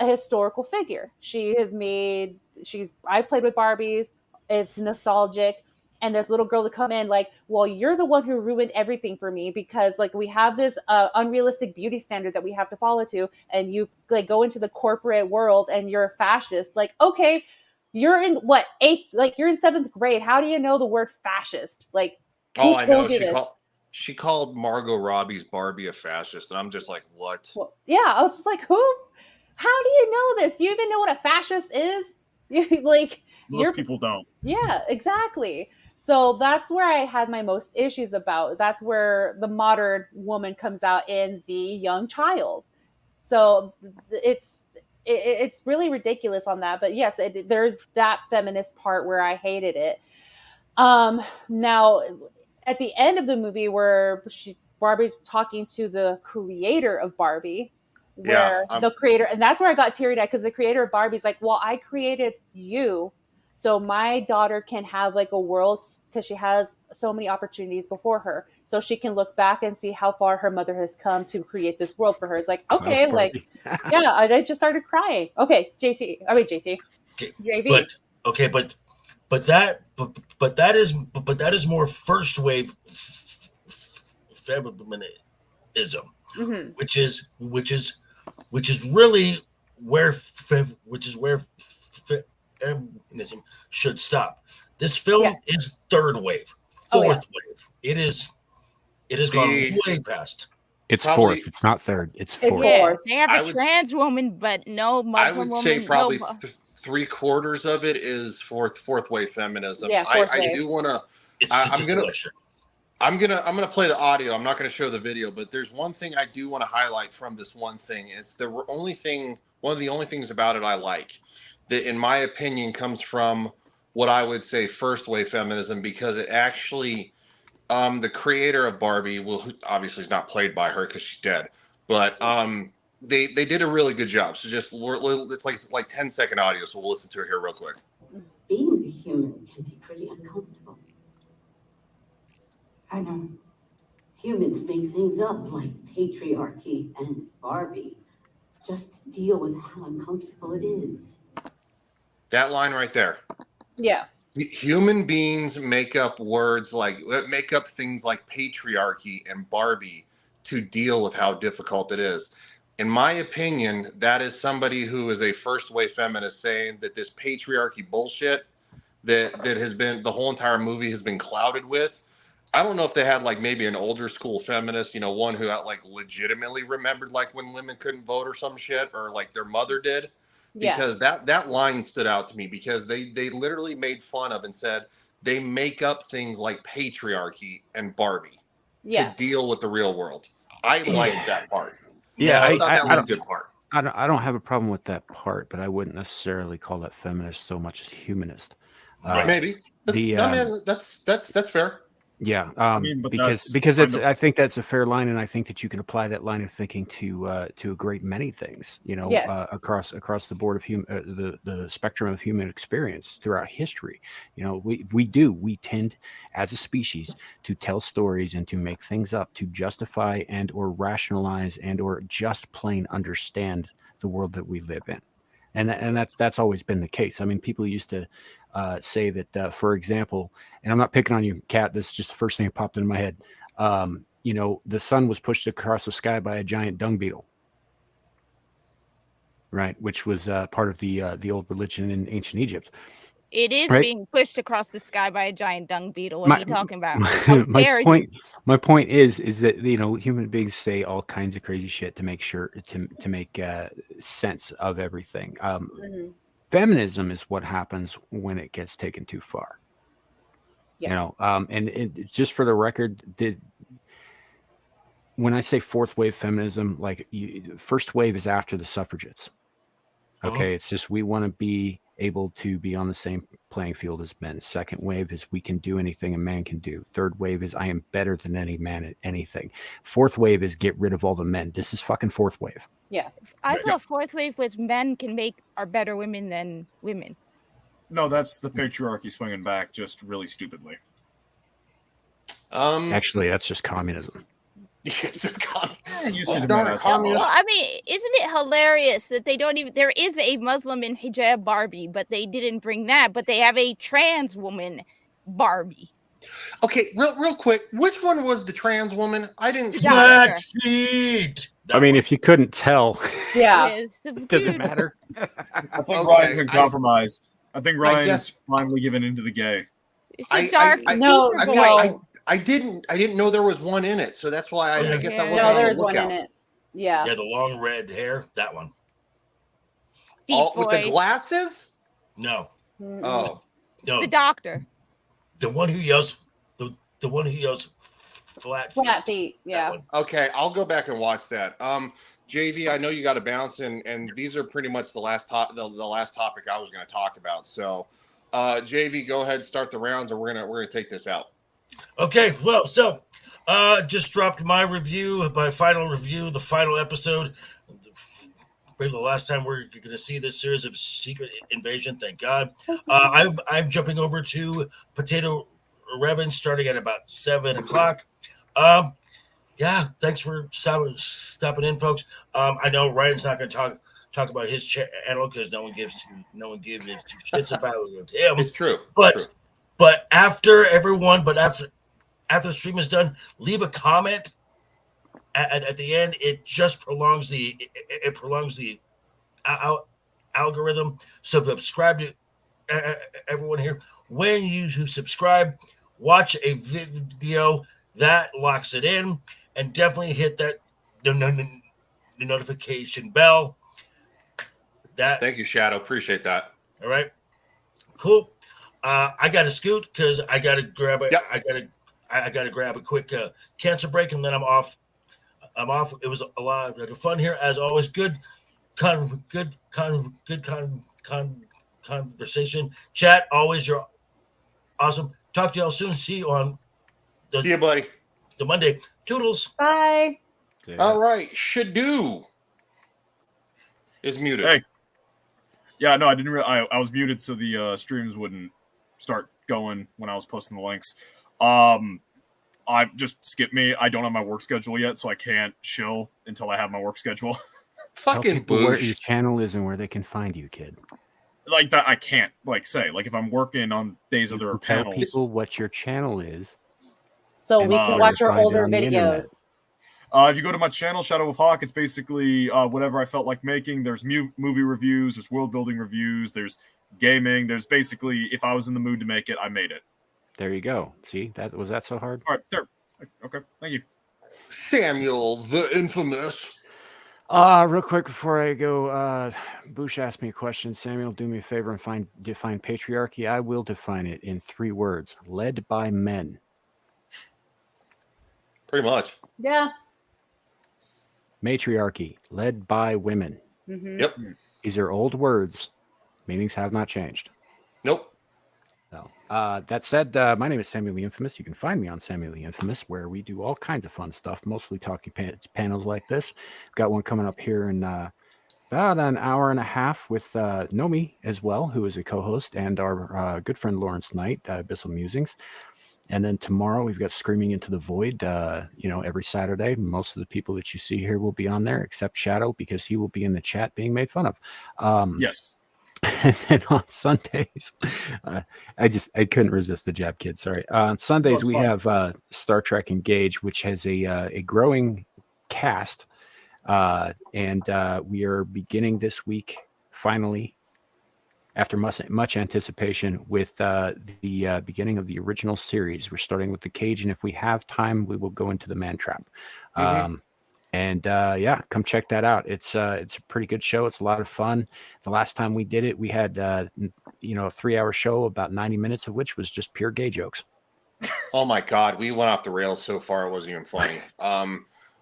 a historical figure. I've played with Barbies. It's nostalgic. and this little girl to come in like, well, you're the one who ruined everything for me, because like we have this unrealistic beauty standard that we have to follow to, and you like go into the corporate world and you're a fascist. Like, okay, you're in what, eighth, like you're in 7th grade, how do you know the word fascist? Like, who I know told you this? she called Margot Robbie's Barbie a fascist, and I'm just like, what? Well, yeah, I was just like, how do you know this? Do you even know what a fascist is? Like, Most people don't. Yeah, exactly. So that's where I had my most issues about. That's where the modern woman comes out in the young child. So it's really ridiculous on that. But yes, there's that feminist part where I hated it. Now, at the end of the movie, where Barbie's talking to the creator of Barbie, where the creator, and that's where I got teary eyed, because the creator of Barbie's like, well, I created you, so my daughter can have like a world, because she has so many opportunities before her, so she can look back and see how far her mother has come to create this world for her. It's like, okay, like, yeah, I just started crying. Okay, JT, okay, JV. But that is more first wave feminism, Mm-hmm. which is really where feminism should stop. This film is third wave, fourth wave. It has gone way past. It's fourth. It's not third. It's fourth. Yeah, they have a trans woman, but no Muslim woman. I would say probably 3/4 of it is fourth wave feminism. Yeah, I do want to. I'm gonna play the audio. I'm not gonna show the video, but there's one thing I do want to highlight from this one thing. It's one of the only things about it I like, that in my opinion comes from what I would say first wave feminism, because it actually, the creator of Barbie, who obviously is not played by her because she's dead, but they did a really good job. So it's like 10-second audio, so we'll listen to it here real quick. Being a human can be pretty uncomfortable. I know. Humans make things up like patriarchy and Barbie just to deal with how uncomfortable it is. That line right there. Yeah. Human beings make up things like patriarchy and Barbie to deal with how difficult it is. In my opinion, that is somebody who is a first wave feminist saying that this patriarchy bullshit that has been, the whole entire movie has been clouded with. I don't know if they had like maybe an older school feminist, one who like legitimately remembered like when women couldn't vote or some shit, or like their mother did. Because that line stood out to me, because they literally made fun of and said they make up things like patriarchy and Barbie to deal with the real world. I like that part. Yeah, I thought that was a good part. I don't have a problem with that part, but I wouldn't necessarily call that feminist so much as humanist. Maybe that's fair. Yeah, but because I think that's a fair line, and I think that you can apply that line of thinking to a great many things, across the board of the spectrum of human experience throughout history. We tend as a species to tell stories and to make things up to justify and or rationalize and or just plain understand the world that we live in. And that's always been the case. I mean, people used to say that, for example, and I'm not picking on you, Kat, this is just the first thing that popped into my head. The sun was pushed across the sky by a giant dung beetle, right? Which was part of the old religion in ancient Egypt. It is being pushed across the sky by a giant dung beetle. What are you talking about? My point is that human beings say all kinds of crazy shit to make sure to make sense of everything. Feminism is what happens when it gets taken too far. Yes. And just for the record, when I say fourth wave feminism, like first wave is after the suffragettes. Okay, it's just we want to be able to be on the same playing field as men. Second wave is we can do anything a man can do. Third wave is I am better than any man at anything. Fourth wave is get rid of all the men. This is fucking fourth wave. Yeah. I thought fourth wave was men are better women than women. No, that's the patriarchy swinging back just really stupidly. Actually, that's just communism. Well, I mean, isn't it hilarious that they don't even, there is a Muslim in hijab Barbie, but they didn't bring that, but they have a trans woman Barbie. Okay, real quick, which one was the trans woman? I didn't see Doctor. Flat feet. I mean, if you couldn't tell, Yeah. It's the it doesn't computer. matter. I think Okay, Ryan's been compromised. I think Ryan guess- is finally given into the gay. It's a dark No, secret no. boy. I didn't know there was one in it, so that's why I guess I Yeah. wasn't No, on the there's one lookout. in it. Yeah. Yeah, the long red hair. That one. Deep With the voice. glasses? No, Mm-mm. Oh, no. The doctor. The one who yells. The one who yells flat feet. Flat feet. That Yeah. one. okay. I'll go back and watch that. JV, I know you got to bounce, and these are pretty much the last the last topic I was going to talk about. So, JV, go ahead, start the rounds, or we're gonna take this out. Okay, well, so just dropped my review, my final review, the final episode. Maybe the last time we're going to see this series of Secret Invasion. Thank God. I'm jumping over to Potato Revan starting at about 7:00. Yeah, thanks for stopping in, folks. I know Ryan's not going to talk about his channel because no one gives two shits about him. It's true. But after the stream is done, leave a comment at the end. It just prolongs the algorithm. So subscribe to everyone here. When you subscribe, watch a video that locks it in, and definitely hit that the notification bell. Thank you, Shadow. Appreciate that. All right, cool. I got to scoot because I got to grab a. Yep. I got to grab a quick cancer break, and then I'm off. It was a lot of fun here, as always. Good conversation. Chat, always, you're awesome. Talk to y'all soon. See you on See you, buddy. The Monday. Toodles. Bye. All right, Shadu is muted. Hey. Yeah, no, I didn't. I was muted so the streams wouldn't start going when I was posting the links. I just skip me. I don't have my work schedule yet, so I can't show until I have my work schedule. Tell people where your channel is and where they can find you, kid. Like that, I can't say if I'm working on days of their Tell panels. people what your channel is, so we can watch your older videos. If you go to my channel, Shadow of Hawk, it's basically whatever I felt like making. There's movie reviews, there's world building reviews, there's gaming. There's basically, if I was in the mood to make it, I made it. There you go. See, was that so hard? All right, there. Okay, thank you. Samuel, the infamous. Real quick before I go, Bush asked me a question. Samuel, do me a favor and define patriarchy. I will define it in 3 words: led by men. Pretty much. Yeah. Matriarchy, led by women. Mm-hmm. Yep. These are old words. Meanings have not changed. Nope. No. That said, my name is Samuel the Infamous. You can find me on Samuel the Infamous, where we do all kinds of fun stuff, mostly talking panels like this. Got one coming up here in about an hour and a half with Nomi as well, who is a co-host, and our good friend Lawrence Knight, Abyssal Musings. And then tomorrow we've got Screaming into the Void, every Saturday. Most of the people that you see here will be on there, except Shadow, because he will be in the chat being made fun of. Yes. And then on Sundays, I couldn't resist the jab, kid. Sorry. On Sundays, we have Star Trek Engage, which has a growing cast. And we are beginning this week, finally, after much anticipation, with the beginning of the original series. We're starting with the Cage, and if we have time, we will go into the Man Trap. Come check that out. It's a pretty good show. It's a lot of fun. The last time we did it, we had a 3-hour show, about 90 minutes of which was just pure gay jokes. Oh my God, we went off the rails so far it wasn't even funny.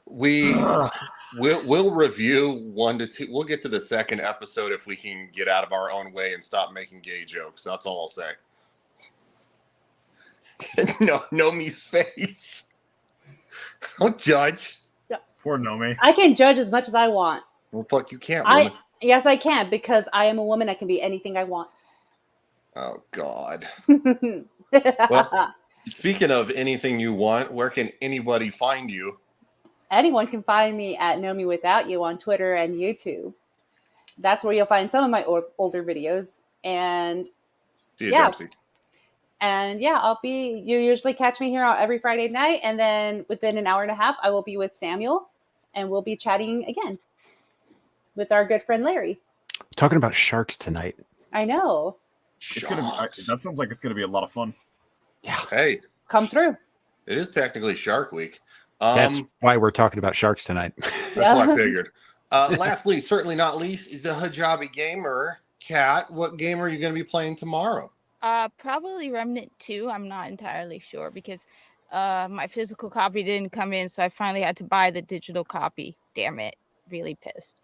We'll review 1 to 2. We'll get to the second episode if we can get out of our own way and stop making gay jokes. That's all I'll say. Nomi's face. Don't judge. Poor Nomi. I can judge as much as I want. Well, fuck, you can't. Woman. Yes, I can, because I am a woman that can be anything I want. Oh God. Well, speaking of anything you want, where can anybody find you? Anyone can find me at Nomi Without You on Twitter and YouTube. That's where you'll find some of my older videos. And See you, Dempsey. And yeah, you usually catch me here every Friday night. And then within an hour and a half, I will be with Samuel and we'll be chatting again with our good friend Larry. Talking about sharks tonight. I know. That sounds like it's going to be a lot of fun. Yeah. Hey. Come through. It is technically Shark Week. That's why we're talking about sharks tonight. That's what I figured. Lastly, certainly not least, is the hijabi gamer. Kat, what game are you going to be playing tomorrow? Probably Remnant 2. I'm not entirely sure because my physical copy didn't come in, so I finally had to buy the digital copy. Damn it. Really pissed.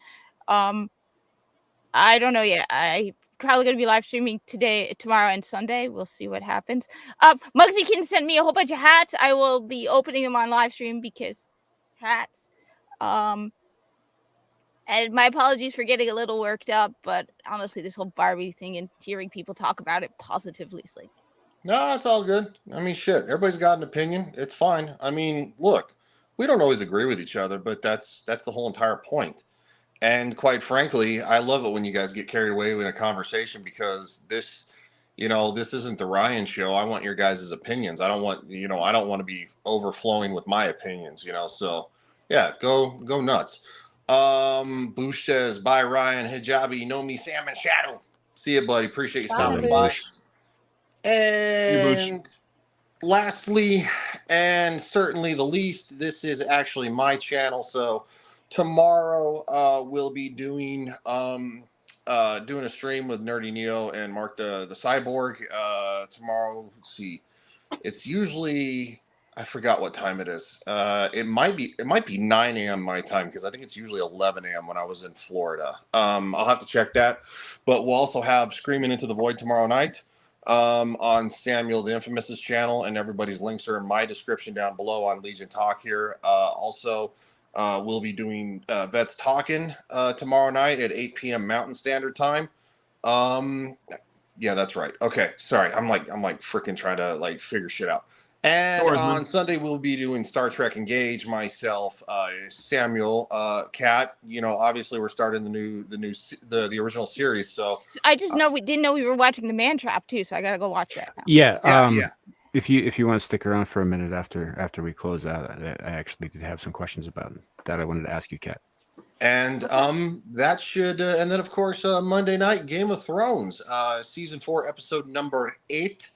I don't know yet. I probably going to be live streaming tomorrow, and Sunday. We'll see what happens. Muggsy can send me a whole bunch of hats. I will be opening them on live stream because hats. And my apologies for getting a little worked up, but honestly, this whole Barbie thing and hearing people talk about it positively is like... No, it's all good. I mean, shit. Everybody's got an opinion. It's fine. I mean, look, we don't always agree with each other, but that's the whole entire point. And quite frankly, I love it when you guys get carried away in a conversation because this isn't the Ryan show. I want your guys' opinions. I don't want to be overflowing with my opinions, so yeah, go nuts. Boosh says, bye Ryan, hijabi, know me, Sam and Shadow. See you, buddy. Appreciate you stopping by. And lastly, and certainly the least, this is actually my channel. So tomorrow we'll be doing a stream with Nerdy Neo and Mark the Cyborg. Tomorrow, let's see. It's usually, I forgot what time it is. It might be 9 a.m. my time because I think it's usually 11 a.m. when I was in Florida. I'll have to check that. But we'll also have Screaming Into the Void tomorrow night on Samuel the Infamous's channel, and everybody's links are in my description down below on Legion Talk here. Also, we'll be doing Vets Talking tomorrow night at 8 p.m. Mountain Standard Time. Yeah, that's right. Okay, sorry. I'm like freaking trying to figure shit out. And on Sunday we'll be doing Star Trek Engage. Myself, Samuel, Kat. Obviously we're starting the original series. So I just didn't know we were watching The Man Trap too. So I gotta go watch that now. Yeah. If you want to stick around for a minute after we close out, I actually did have some questions about that I wanted to ask you, Kat. And that should and then of course Monday night Game of Thrones season 4 episode number 8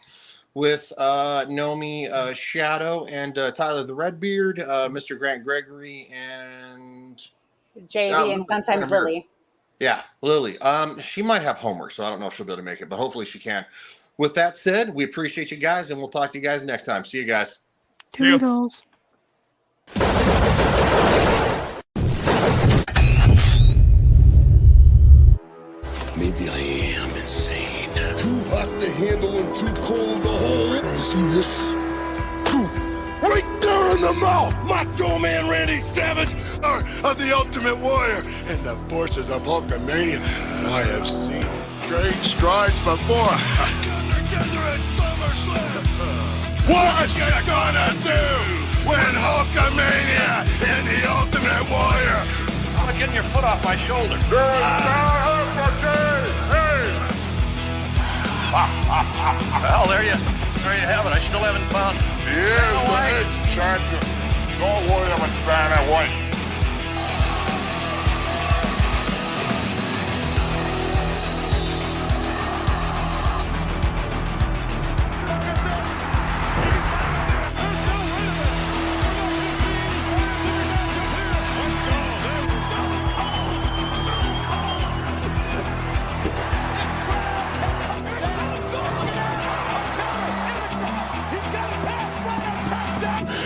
with Nomi, Shadow, and Tyler the Redbeard, Mr. Grant Gregory, and JD, and sometimes Lily. Yeah, Lily. She might have homework, so I don't know if she'll be able to make it, but hopefully she can. With that said, we appreciate you guys, and we'll talk to you guys next time. See you guys. Toodles. Maybe I am insane. Too hot to handle and too cold to hold. See this? Right there in the mouth! Macho Man Randy Savage of the Ultimate Warrior and the forces of Hulkamania that I have seen great strides before. Together at SummerSlam. What you gonna do when Hulkamania and the Ultimate Warrior? I'm getting your foot off my shoulder. Well, there you have it. I still haven't found. Here's the next champion. Don't worry about Vanna White.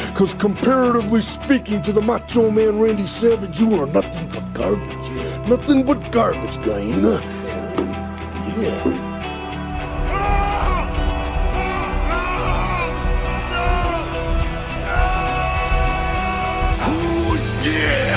Because comparatively speaking to the Macho Man Randy Savage, you are nothing but garbage. Nothing but garbage, Diana. Yeah. Oh, yeah!